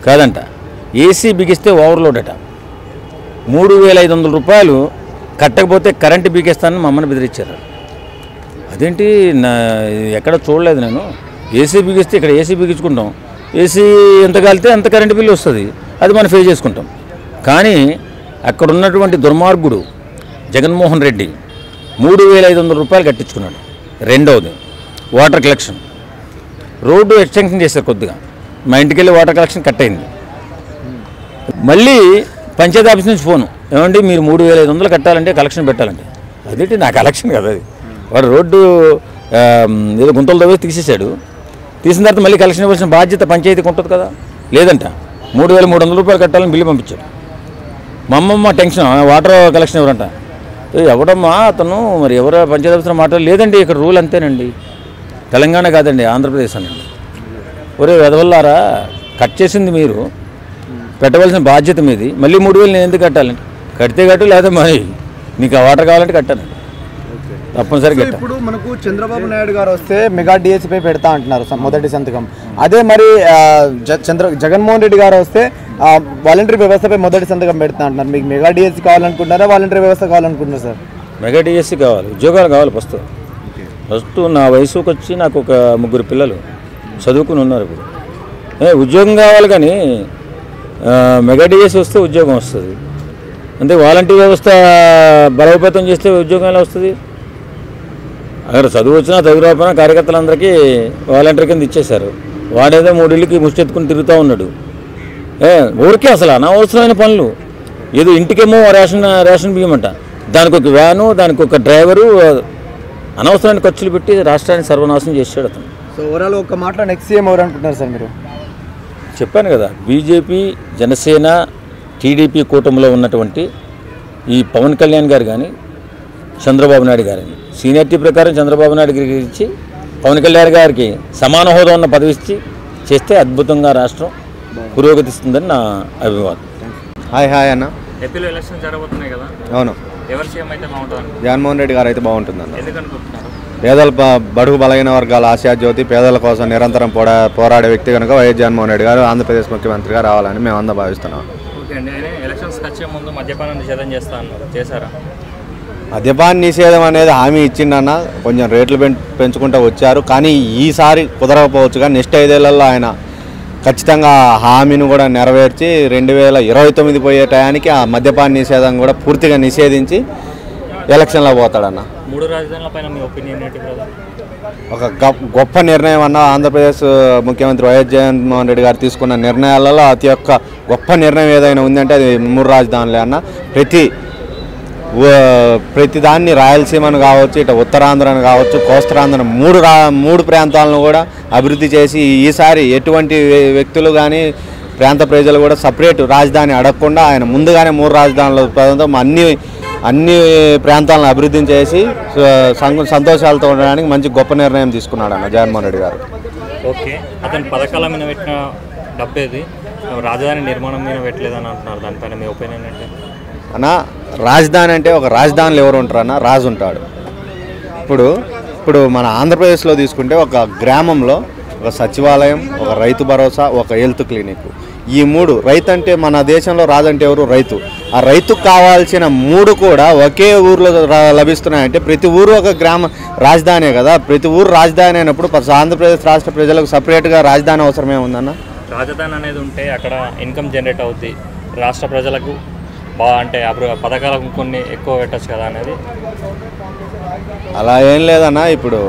కాదంట. ఏసీ బిగిస్తే ఓవర్లోడ్ అట. 3500 రూపాయలు కట్టకపోతే కరెంటు బిగేస్తానని మా అమ్మని బెదిరించారు. అదేంటి, ఎక్కడ చూడలేదు నేను. ఏసీ బిగిస్తే ఇక్కడ ఏసీ బిగించుకుంటాం, ఏసీ ఎంత కాలితే అంత కరెంటు బిల్లు వస్తుంది, అది మనం పే చేసుకుంటాం. కానీ అక్కడ ఉన్నటువంటి దుర్మార్గుడు జగన్మోహన్ రెడ్డి 3500 రూపాయలు కట్టించుకున్నాడు. రెండవది వాటర్ కలెక్షన్, రోడ్డు ఎక్స్టెన్షన్ చేశారు కొద్దిగా, మా ఇంటికి వెళ్ళి వాటర్ కలెక్షన్ కట్ అయింది. మళ్ళీ పంచాయతీ ఆఫీస్ నుంచి ఫోను, ఏమండి మీరు 3500 కట్టాలంటే కలెక్షన్ పెట్టాలంటే. అదేంటి, నా కలెక్షన్ కదా అది. వాడు రోడ్డు ఏదో గుంతలు తవ్వేసి తీసేశాడు. తీసిన తర్వాత మళ్ళీ కలెక్షన్ ఇవ్వాల్సిన బాధ్యత పంచాయతీకి ఉంటుంది కదా. లేదంట, 3300 రూపాయలు కట్టాలని బిల్లు పంపించాడు. మా అమ్మమ్మ టెన్షన్, వాటర్ కలెక్షన్ ఎవరంట, ఎవడమ్మా అతను, మరి ఎవరో పంచాయతీ ఆఫీసర్ మాట్లాడారు. లేదండి, ఇక్కడ రూల్ అంతేనండి, తెలంగాణ కాదండి ఆంధ్రప్రదేశ్ అనండి. ఒరే వెదవల్లారా, కట్ చేసింది మీరు, పెట్టవలసిన బాధ్యత మీది, మళ్ళీ 3000 నేను ఎందుకు కట్టాలండి? కడితే కట్టు, లేదా మరి నీకు ఆ వాటర్ కావాలంటే కట్టానండి, తప్పనిసరిగా. ఇప్పుడు మనకు చంద్రబాబు నాయుడు గారు వస్తే మెగా డిఎస్సీపై పెడతా అంటున్నారు మొదటి సంతకం. అదే మరి జగన్మోహన్ రెడ్డి గారు వస్తే వాలంటరీ వ్యవస్థపై మొదటి సంతకం పెడతా అంటున్నారు. మీకు మెగా డిఎస్సీ కావాలనుకుంటున్నారా, వాలంటరీ వ్యవస్థ కావాలనుకుంటున్నారు సార్? మెగా డిఎస్సీ కావాలి, ఉద్యోగాలు కావాలి. ఫస్ట్ నా వయసుకు వచ్చి నాకు ఒక 3 పిల్లలు చదువుకుని ఉన్నారు. ఇప్పుడు ఉద్యోగం కావాలి, కానీ మెగా డిఎస్సీ వస్తే ఉద్యోగం వస్తుంది. అంటే వాలంటీర్ వ్యవస్థ బలోపేతం చేస్తే ఉద్యోగం ఎలా వస్తుంది? అక్కడ చదువు వచ్చినా చదువు రాకపోయినా కార్యకర్తలందరికీ వాలంటీర్ కింద ఇచ్చేశారు. వాడేదో 3 ఇళ్ళకి ముష్టెత్తుకుని తిరుగుతూ ఉన్నాడు. ఊరికే అసలు అనవసరమైన పనులు. ఏదో ఇంటికేమో రేషన్ బియ్యం అంట, దానికి ఒక వ్యాను, దానికి ఒక డ్రైవరు, అనవసరమైన ఖర్చులు పెట్టి రాష్ట్రాన్ని సర్వనాశనం చేసాడు అతను. సో ఓవరాల్ ఒక మాటలో నెక్స్ట్ సీఎం ఎవరు అనుకుంటున్నారు సార్ మీరు? చెప్పాను కదా, బీజేపీ, జనసేన, టీడీపీ కూటమిలో ఉన్నటువంటి ఈ పవన్ కళ్యాణ్ గారు కానీ చంద్రబాబు నాయుడు గారని సీనియారిటీ ప్రకారం చంద్రబాబు నాయుడు గారికి ఇచ్చి పవన్ కళ్యాణ్ గారికి సమాన హోదా ఉన్న పదవి ఇచ్చి చేస్తే అద్భుతంగా రాష్ట్రం పురోగతిస్తుందని నా అభిప్రాయం. హాయ్ అన్న. ఏపీలో ఎలక్షన్ జరగబోతున్నాయి కదా, అవును. ఎవరు సీఎం అయితే బాగుంటుంది? జగన్మోహన్ రెడ్డి గారు అయితే బాగుంటుందన్న. ఎందుకు అనుకుంటున్నారు? పేదల బడుగు బలహీన వర్గాల ఆశాజ్యోతి, పేదల కోసం నిరంతరం పోరాడే వ్యక్తి కనుక వైఎస్ జగన్మోహన్ రెడ్డి గారు ఆంధ్రప్రదేశ్ ముఖ్యమంత్రిగా రావాలని మేము అందరం భావిస్తున్నాం. ఓకే అండి. ఆయన ఎలక్షన్స్కి వచ్చే ముందు మద్యపానం నిషేధం చేస్తా అన్నారు, చేశారా? మద్యపాన నిషేధం అనేది హామీ ఇచ్చిండన్న, కొంచెం రేట్లు పెంచుకుంటూ వచ్చారు. కానీ ఈసారి కుదరకపోవచ్చు, కానీ నెక్స్ట్ 5 ఏళ్లలో ఆయన ఖచ్చితంగా హామీని కూడా నెరవేర్చి 2029 పోయే టయానికి ఆ మద్యపాన నిషేధం కూడా పూర్తిగా నిషేధించి ఎలక్షన్లో పోతాడన్న. 3 రాజధానుల పైన మీ ఒపీనియన్ ఏంటి బ్రదర్? ఒక గొప్ప నిర్ణయం అన్న. ఆంధ్రప్రదేశ్ ముఖ్యమంత్రి వైఎస్ జగన్మోహన్ రెడ్డి గారు తీసుకున్న నిర్ణయాలలో అతి గొప్ప నిర్ణయం ఏదైనా ఉందంటే అది 3 రాజధానులే అన్న. ప్రతి దాన్ని రాయలసీమను కావచ్చు, ఇటు ఉత్తరాంధ్రను కావచ్చు, కోస్తాంధ్రను 3 ప్రాంతాలను కూడా అభివృద్ధి చేసి ఈసారి ఎటువంటి వ్యక్తులు కానీ ప్రాంత ప్రజలు కూడా సపరేట్ రాజధాని అడగకుండా ఆయన ముందుగానే 3 రాజధానుల అన్ని ప్రాంతాలను అభివృద్ధి చేసి సంతోషాలతో ఉండడానికి మంచి గొప్ప నిర్ణయం తీసుకున్నాడు అన్న జగన్మోహన్ రెడ్డి గారు. ఓకే, అతను పథకాల మీద పెట్టిన డబ్బేది రాజధాని నిర్మాణం మీద పెట్టలేదని అంటున్నారు, దానిపైన మీ ఒపీనియన్ ఏంటి అన్న? రాజధాని అంటే ఒక రాజధానిలో ఎవరు ఉంటారన్న? రాజు ఉంటాడు. ఇప్పుడు మన ఆంధ్రప్రదేశ్లో తీసుకుంటే ఒక గ్రామంలో ఒక సచివాలయం, ఒక రైతు భరోసా, ఒక హెల్త్ క్లినిక్, ఈ 3. రైతు అంటే మన దేశంలో రాజు అంటే ఎవరు? రైతు. ఆ రైతుకు కావాల్సిన 3 కూడా ఒకే ఊరిలో లభిస్తున్నాయంటే ప్రతి ఊరు ఒక రాజధానే కదా. ప్రతి ఊరు రాజధాని అయినప్పుడు ఆంధ్రప్రదేశ్ రాష్ట్ర ప్రజలకు సపరేట్గా రాజధాని అవసరమే ఉందన్న. రాజధాని అనేది ఉంటే అక్కడ ఇన్కమ్ జనరేట్ అవుద్ది, రాష్ట్ర ప్రజలకు అంటే పథకాలకు కొన్ని ఎక్కువ పెట్టచ్చు కదా అనేది. అలా ఏం లేదన్నా. ఇప్పుడు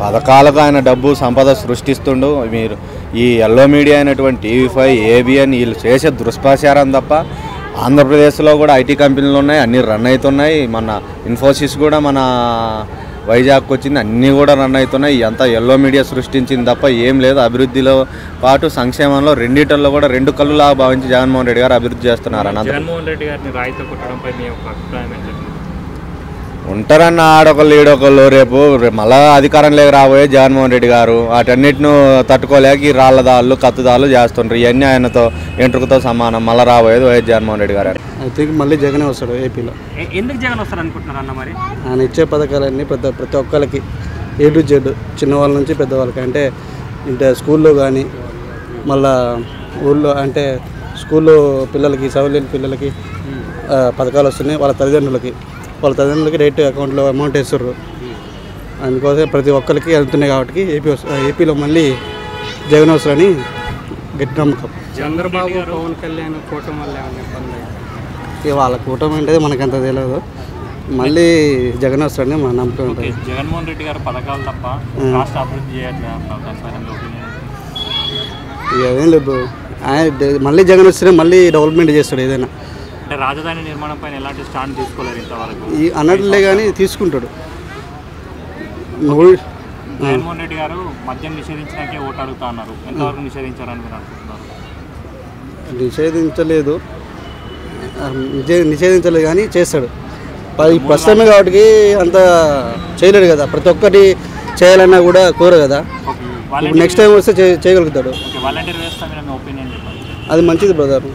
పథకాలకు ఆయన డబ్బు సంపద సృష్టిస్తుండు. మీరు ఈ ఎల్లో మీడియా అయినటువంటి TV5, ABN వీళ్ళు చేసే దుష్ప్రచారం తప్ప ఆంధ్రప్రదేశ్లో కూడా ఐటీ కంపెనీలు ఉన్నాయి, అన్నీ రన్ అవుతున్నాయి. మన ఇన్ఫోసిస్ కూడా మన వైజాగ్కి వచ్చింది, అన్నీ కూడా రన్ అవుతున్నాయి. అంతా ఎల్లో మీడియా సృష్టించింది తప్ప ఏం లేదు. అభివృద్ధిలో పాటు సంక్షేమంలో రెండిటల్లో కూడా 2 కళ్ళులాగా భావించి జగన్మోహన్ రెడ్డి గారు అభివృద్ధి చేస్తున్నారు అన్న. జగన్మోహన్ రెడ్డి గారిని రాయితో కొట్టడంపై మీ యొక్క అభిప్రాయం ఏంటి? ఉంటారన్న ఆడొకళ్ళు ఈడొకళ్ళు. రేపు మళ్ళా అధికారంలోకి రాబోయే జగన్మోహన్ రెడ్డి గారు వాటన్నిటిని తట్టుకోలేక ఈ రాళ్ళదాళ్ళు కత్తుదాళ్ళు చేస్తుంటారు. ఇవన్నీ ఆయనతో ఎంట్రుకతో సమానం. మళ్ళీ రాబోయేది వైఎస్ జగన్మోహన్ రెడ్డి గారు. ఐ థింక్ మళ్ళీ జగనే వస్తాడు ఏపీలో. ఎందుకు జగన్ వస్తారు అనుకుంటున్నారు అన్న? మరి ఆయన ఇచ్చే పథకాలన్నీ ప్రతి ఒక్కరికి A to Z, చిన్నవాళ్ళ నుంచి పెద్దవాళ్ళకి, అంటే ఇంటే స్కూల్లో కానీ మళ్ళా ఊళ్ళో అంటే స్కూల్లో పిల్లలకి, చదవలేని పిల్లలకి పథకాలు వస్తున్నాయి. వాళ్ళ తల్లిదండ్రులకి డైరెక్ట్ అకౌంట్లో అమౌంట్ వేస్తారు. అందుకోసం ప్రతి ఒక్కరికి వెళ్తున్నాయి కాబట్టి ఏపీలో మళ్ళీ జగన్ వస్తారని గట్టి నమ్మకం. చంద్రబాబు, పవన్ కళ్యాణ్ కూటమి వల్ల ఏమైనా ఇబ్బంది? వాళ్ళ కూటమి అంటే మనకంత తెలియదు. మళ్ళీ జగన్ వస్తారని మన నమ్మకం ఉంటుంది. జగన్మోహన్ రెడ్డి గారు పథకాలు తప్ప రాష్ట్ర అభివృద్ధి చేయట్లేదు. ఏం లేదు, ఆయన మళ్ళీ జగన్ వస్తేనే మళ్ళీ డెవలప్మెంట్ చేస్తాడు ఏదైనా. అంటే రాజధాని నిర్మాణం పైన ఎలాంటి స్టాండ్ తీసుకోలేదు ఇంతవరకు. ఈ అన్నట్లే కానీ తీసుకుంటాడు. జగన్మోహన్ రెడ్డి గారు మద్యం నిషేధించడానికే ఓటు అడుగుతా అన్నారు, ఎంతవరకు నిషేధించారని మీరు అనుకుంటున్నారు? నిషేధించలేదు కానీ చేస్తాడు. ప్రస్తుతమే కాబట్టి అంత చేయలేడు కదా. ప్రతి ఒక్కటి చేయాలన్నా కూడా కోరు కదా. నెక్స్ట్ టైం వస్తే చేయగలుగుతాడు. అది మంచిది బ్రదర్.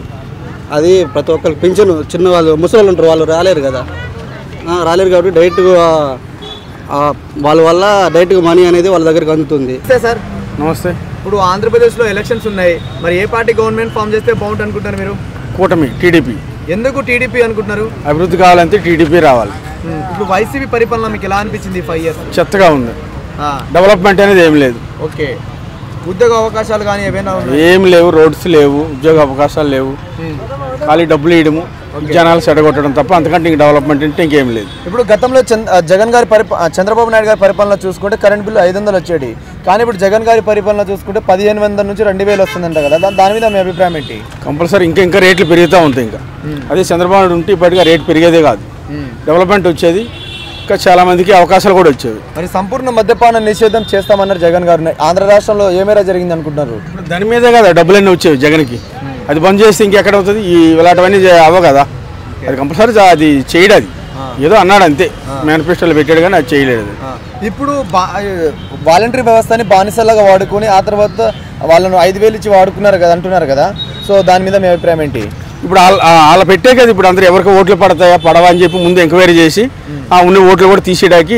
అది ప్రతి ఒక్కరికి పింఛను, చిన్న వాళ్ళు ముసలి ఉంటారు, వాళ్ళు రాలేరు కదా. రాలేరు కాబట్టి డైరెక్ట్గా వాళ్ళ వల్ల డైరెక్ట్గా మనీ అనేది వాళ్ళ దగ్గరికి అందుతుంది. సార్ నమస్తే. ఇప్పుడు ఆంధ్రప్రదేశ్లో ఎలక్షన్స్ ఉన్నాయి, మరి ఏ పార్టీ గవర్నమెంట్ ఫామ్ చేస్తే బాగుంటుంది అనుకుంటారు మీరు? కూటమి, టీడీపీ. ఎందుకు టీడీపీ అనుకుంటున్నారు? అభివృద్ధి కావాలంటే టీడీపీ రావాలి. ఇప్పుడు వైసీపీ పరిపాలన మీకు ఎలా అనిపించింది? 5 years చెత్తగా ఉంది, డెవలప్మెంట్ అనేది ఏం లేదు. ఓకే, ఉద్యోగ అవకాశాలు కానీ ఏమైనా ఏం లేవు, రోడ్స్ లేవు, ఉద్యోగ అవకాశాలు లేవు, ఖాళీ డబ్బులు ఇవ్వడము, జనాలు చెడగొట్టడం తప్ప అంతకంటే ఇంక డెవలప్మెంట్ అంటే ఇంకేం లేదు. ఇప్పుడు గతంలో జగన్ గారి చంద్రబాబు నాయుడు గారి పరిపాలన చూసుకుంటే కరెంట్ బిల్లు 500 వచ్చేది, కానీ ఇప్పుడు జగన్ గారి పరిపాలన చూసుకుంటే 1500 నుంచి 2000 వస్తుందంట కదా, దాని మీద మీ అభిప్రాయం ఏంటి? కంపల్సరీ ఇంకా రేట్లు పెరుగుతూ ఉంటాయి. ఇంకా అదే చంద్రబాబు నాయుడు ఉంటే ఇప్పటిగా రేట్ పెరిగేదే కాదు, డెవలప్మెంట్ వచ్చేది, ఇంకా చాలా మందికి అవకాశాలు కూడా వచ్చేవి. మరి సంపూర్ణ మద్యపాన నిషేధం చేస్తామన్నారు జగన్ గారు. ఆంధ్ర రాష్ట్రంలో ఏమేరా జరిగింది అనుకుంటున్నారు? దాని మీదే కదా డబ్బులన్నీ వచ్చేవి జగన్కి. అది బంద్ చేస్తే ఇంకెక్కడ అవుతుంది? ఇలాంటివన్నీ అవ్వ కదా. అది కంపల్సరీ అది చేయడు. అది ఏదో అన్నాడు అంతే, మేనిఫెస్టోలో పెట్టాడు కానీ అది చేయలేదు. ఇప్పుడు వాలంటరీ వ్యవస్థని బానిసలాగా వాడుకొని ఆ తర్వాత వాళ్ళను 5000 ఇచ్చి వాడుకున్నారు కదా అంటున్నారు కదా, సో దాని మీద మీ అభిప్రాయం ఏంటి? ఇప్పుడు వాళ్ళ పెట్టే కదా ఇప్పుడు అందరూ ఎవరికి ఓట్లు పడతాయా పడవా అని చెప్పి ముందు ఎంక్వైరీ చేసి ఆ ఉన్న ఓట్లు కూడా తీసేయడానికి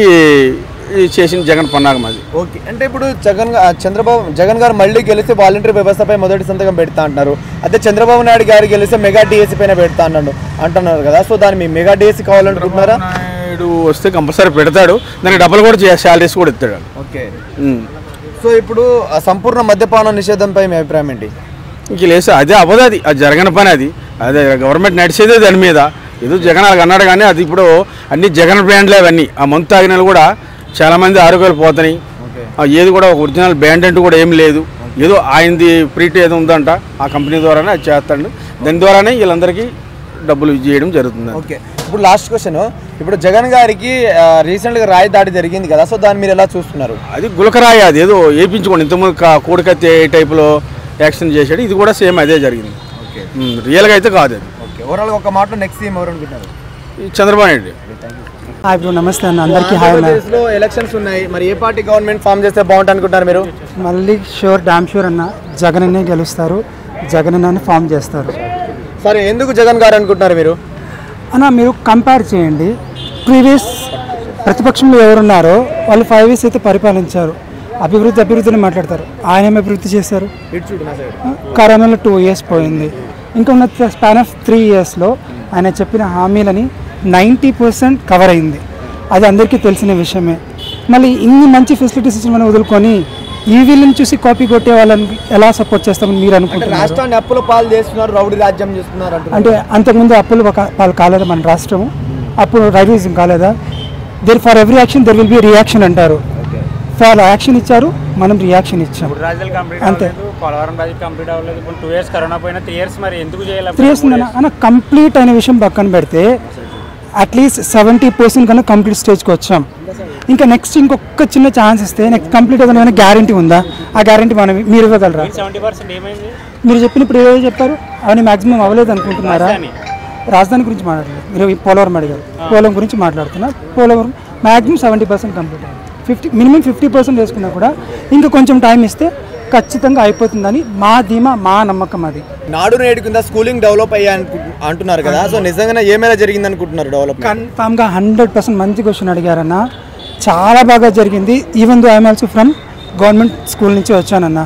చేసిన జగన్ పన్నాగం అది. ఓకే, అంటే ఇప్పుడు జగన్ గారు మళ్ళీ గెలిస్తే వాలంటరీ వ్యవస్థపై మొదటి సంతకం పెడతా అంటున్నారు. అదే చంద్రబాబు నాయుడు గారు గెలిస్తే మెగా డిఎస్సీ పైన పెడతా అంటున్నారు కదా, సో దాని మీ మెగా డిఎస్సీ కావాలనుకుంటున్నారా? నాయుడు వస్తే కంపల్సరీ పెడతాడు, దానికి డబ్బులు కూడా శాలరీస్ కూడా ఇస్తాడు. ఓకే, సో ఇప్పుడు సంపూర్ణ మద్యపాన నిషేధంపై మీ అభిప్రాయం ఏంటి? ఇంక లేదు, అదే అవ్వదు, అది జరగని పని. అదే గవర్నమెంట్ నడిచేదే దాని మీద. ఏదో జగన్ అన్నాడు కానీ అది ఇప్పుడు అన్ని జగన్ బ్రాండ్లే అవన్నీ. ఆ మందు తాగిన కూడా చాలామంది ఆరోగ్యాలు పోతున్నాయి. ఏది కూడా ఒక ఒరిజినల్ బ్రాండ్ అంటూ కూడా ఏం లేదు. ఏదో ఆయనది ప్రీట్ ఏదో ఉందంట, ఆ కంపెనీ ద్వారానే అది చేస్తాడు, దాని ద్వారానే వీళ్ళందరికీ డబ్బులు చేయడం జరుగుతుంది. ఓకే, ఇప్పుడు లాస్ట్ క్వశ్చన్, ఇప్పుడు జగన్ గారికి రీసెంట్గా రాయి దాడి జరిగింది కదా, సో దాన్ని మీరు ఎలా చూస్తున్నారు? అది గులకరాయి, అది ఏదో వేయించుకోండి. ఇంతకుముందు కోడికత్తి ఏ టైపులో యాక్షన్ చేశాడు, ఇది కూడా సేమ్ అదే జరిగింది. రియల్గా అయితే కాదు అది. ఓకే, ఓవరాల్గా ఒక మాటలో నెక్స్ట్ సీఎం ఎవరు అనుకుంటున్నారు? చంద్రబాబు నాయుడు. హాయ్ బ్రో, నమస్తే అన్న, అందరికీ హాయ్. ఆంధ్రప్రదేశ్లో ఎలక్షన్స్ ఉన్నాయి, మరి ఏ పార్టీ గవర్నమెంట్ ఫామ్ చేస్తే బాగుంటుంది అనుకుంటున్నారు మీరు? మళ్ళీ డామ్ షూర్ అన్న, జగన్ అన్నే గెలుస్తారు, జగన్ అన్న ఫామ్ చేస్తారు. సరే, ఎందుకు జగన్ గారు అనుకుంటున్నారు మీరు? అన్న మీరు కంపేర్ చేయండి, ప్రీవియస్ ప్రతిపక్షంలో ఎవరున్నారో వాళ్ళు 5 years అయితే పరిపాలించారు, అభివృద్ధిని మాట్లాడతారు. ఆయన ఏమి అభివృద్ధి చేశారు? కరోనాలో 2 years పోయింది. ఇంకా ఉన్న స్పాన్ ఆఫ్ 3 yearsలో ఆయన చెప్పిన హామీలని 90% కవర్ అయింది. అది అందరికీ తెలిసిన విషయమే. మళ్ళీ ఇన్ని మంచి ఫెసిలిటీస్ మనం వదులుకొని వీళ్ళని చూసి కాపీ కొట్టే వాళ్ళని ఎలా సపోర్ట్ చేస్తామని మీరు అనుకుంటున్నారు? రాష్ట్రాన్ని అప్పుల పాలు చేస్తున్నారు, రౌడీ రాజ్యం చేస్తున్నారు అంటే అంతకుముందు అప్పులు పాలు కాలేదా మన రాష్ట్రం? అప్పుడు రైడిజం కాలేదా? For every action there will be reaction అంటారు. ఫర్ యాక్షన్ ఇచ్చారు, మనం రియాక్షన్ ఇచ్చాం అంతే. పోలవరం ప్రాజెక్ట్ కంప్లీట్ అవ్వలేదు, ఇప్పుడు 2 years కరోనా పోయినా 3 years మరి ఎందుకు చేయాలి? 3 years అన్న కంప్లీట్ అయిన విషయం పక్కన పెడితే అట్లీస్ట్ 70% కన్నా కంప్లీట్ స్టేజ్కి వచ్చాం. ఇంకా నెక్స్ట్ ఇంకొక చిన్న ఛాన్స్ ఇస్తే నెక్స్ట్ కంప్లీట్ ఏదైనా గ్యారంటీ ఉందా? ఆ గ్యారంటీ మనం మీరు ఇవ్వగలరా? 70% ఏమైంది? మీరు చెప్పినప్పుడు ఏదో చెప్పారు, అవన్నీ మ్యాక్సిమం అవ్వలేదు అనుకుంటున్నారా? రాజధాని గురించి మాట్లాడలేదు, మీరు పోలవరం అడిగారు, పోలవరం గురించి మాట్లాడుతున్నారు. పోలవరం మ్యాక్సిమం 70% కంప్లీట్ అయింది. మినిమం 50% వేసుకున్నా కూడా ఇంకా కొంచెం టైం ఇస్తే ఖచ్చితంగా అయిపోతుందని మా ధీమా, మా నమ్మకం. అది నాడు నేడు కింద స్కూలింగ్ డెవలప్ అయ్యా అంటున్నారు కదా, సో నిజంగానే ఏమైనా జరిగింది అనుకుంటున్నారు? డెవలప్ కన్ఫామ్గా 100% మంచి క్వశ్చన్ అడిగారన్న, చాలా బాగా జరిగింది. Even though I'm also from government school నుంచి వచ్చానన్న.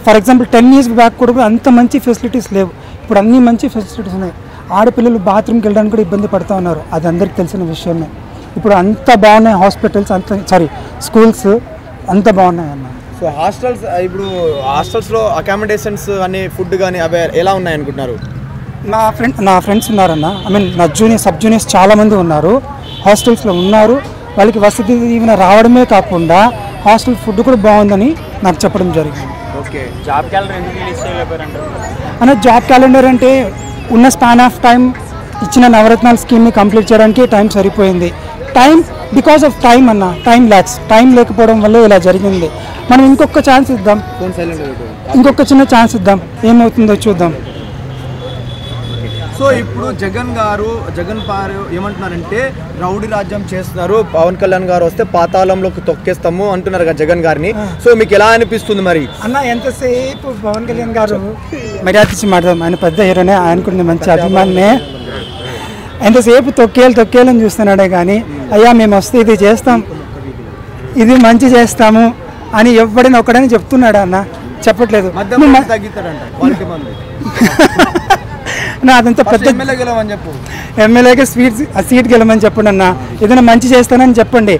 ఫర్ ఎగ్జాంపుల్ 10 years బ్యాక్ కూడా అంత మంచి ఫెసిలిటీస్ లేవు, ఇప్పుడు అన్ని మంచి ఫెసిలిటీస్ ఉన్నాయి. ఆడపిల్లలు బాత్రూమ్కి వెళ్ళడానికి కూడా ఇబ్బంది పడుతూ ఉన్నారు, అది అందరికీ తెలిసిన విషయమే. ఇప్పుడు అంత బాగున్నాయి హాస్పిటల్స్, స్కూల్స్ అంత బాగున్నాయి అన్న. సో ఇప్పుడు హాస్టల్స్లో అకామిడేషన్స్ కానీ ఫుడ్ కానీ అవి ఎలా ఉన్నాయి అనుకుంటున్నారు? నా ఫ్రెండ్స్ ఉన్నారన్న, నా సబ్ జూనియర్స్ చాలామంది ఉన్నారు, హాస్టల్స్లో ఉన్నారు. వాళ్ళకి వసతి దీవెన రావడమే కాకుండా హాస్టల్ ఫుడ్ కూడా బాగుందని నాకు చెప్పడం జరిగింది. ఓకే, జాబ్ క్యాలెండర్ ఎందుకు రిలీజ్ చేయలేకపోయారంటారు అన్న? జాబ్ క్యాలెండర్ అంటే ఉన్న స్పాన్ ఆఫ్ టైం ఇచ్చిన నవరత్నాల స్కీమ్ని కంప్లీట్ చేయడానికి టైం సరిపోయింది. బికాస్ ఆఫ్ టైం అన్న, టైం లేకపోవడం వల్ల ఇలా జరిగింది. మనం ఇంకొక ఛాన్స్ ఇద్దాం, ఇంకొక చిన్న ఛాన్స్ ఇద్దాం, ఏమవుతుందో చూద్దాం. సో ఇప్పుడు జగన్ గారు ఏమంటున్నారంటే రౌడీ రాజ్యం చేస్తున్నారు, పవన్ కళ్యాణ్ గారు వస్తే పాతాళంలోకి తొక్కేస్తాము అంటున్నారు కదా జగన్ గారిని. సో మీకు ఎలా అనిపిస్తుంది మరి? అన్న ఎంతసేపు పవన్ కళ్యాణ్ గారు మర్యాద ఇచ్చి మాట్లాడదాం, ఆయన పెద్ద హీరోనే, ఆయనకున్న మంచి అభిమానే. ఎంతసేపు తొక్కేయాలని చూస్తున్నాడే కానీ అయ్యా మేము వస్తే ఇది చేస్తాం, ఇది మంచి చేస్తాము అని ఎవడైనా ఒకడని చెప్తున్నాడా అన్న? చెప్పట్లేదు. అదంతా పెద్ద ఎమ్మెల్యేగా సీట్ గెలమని చెప్పండి అన్న, ఏదైనా మంచి చేస్తానని చెప్పండి,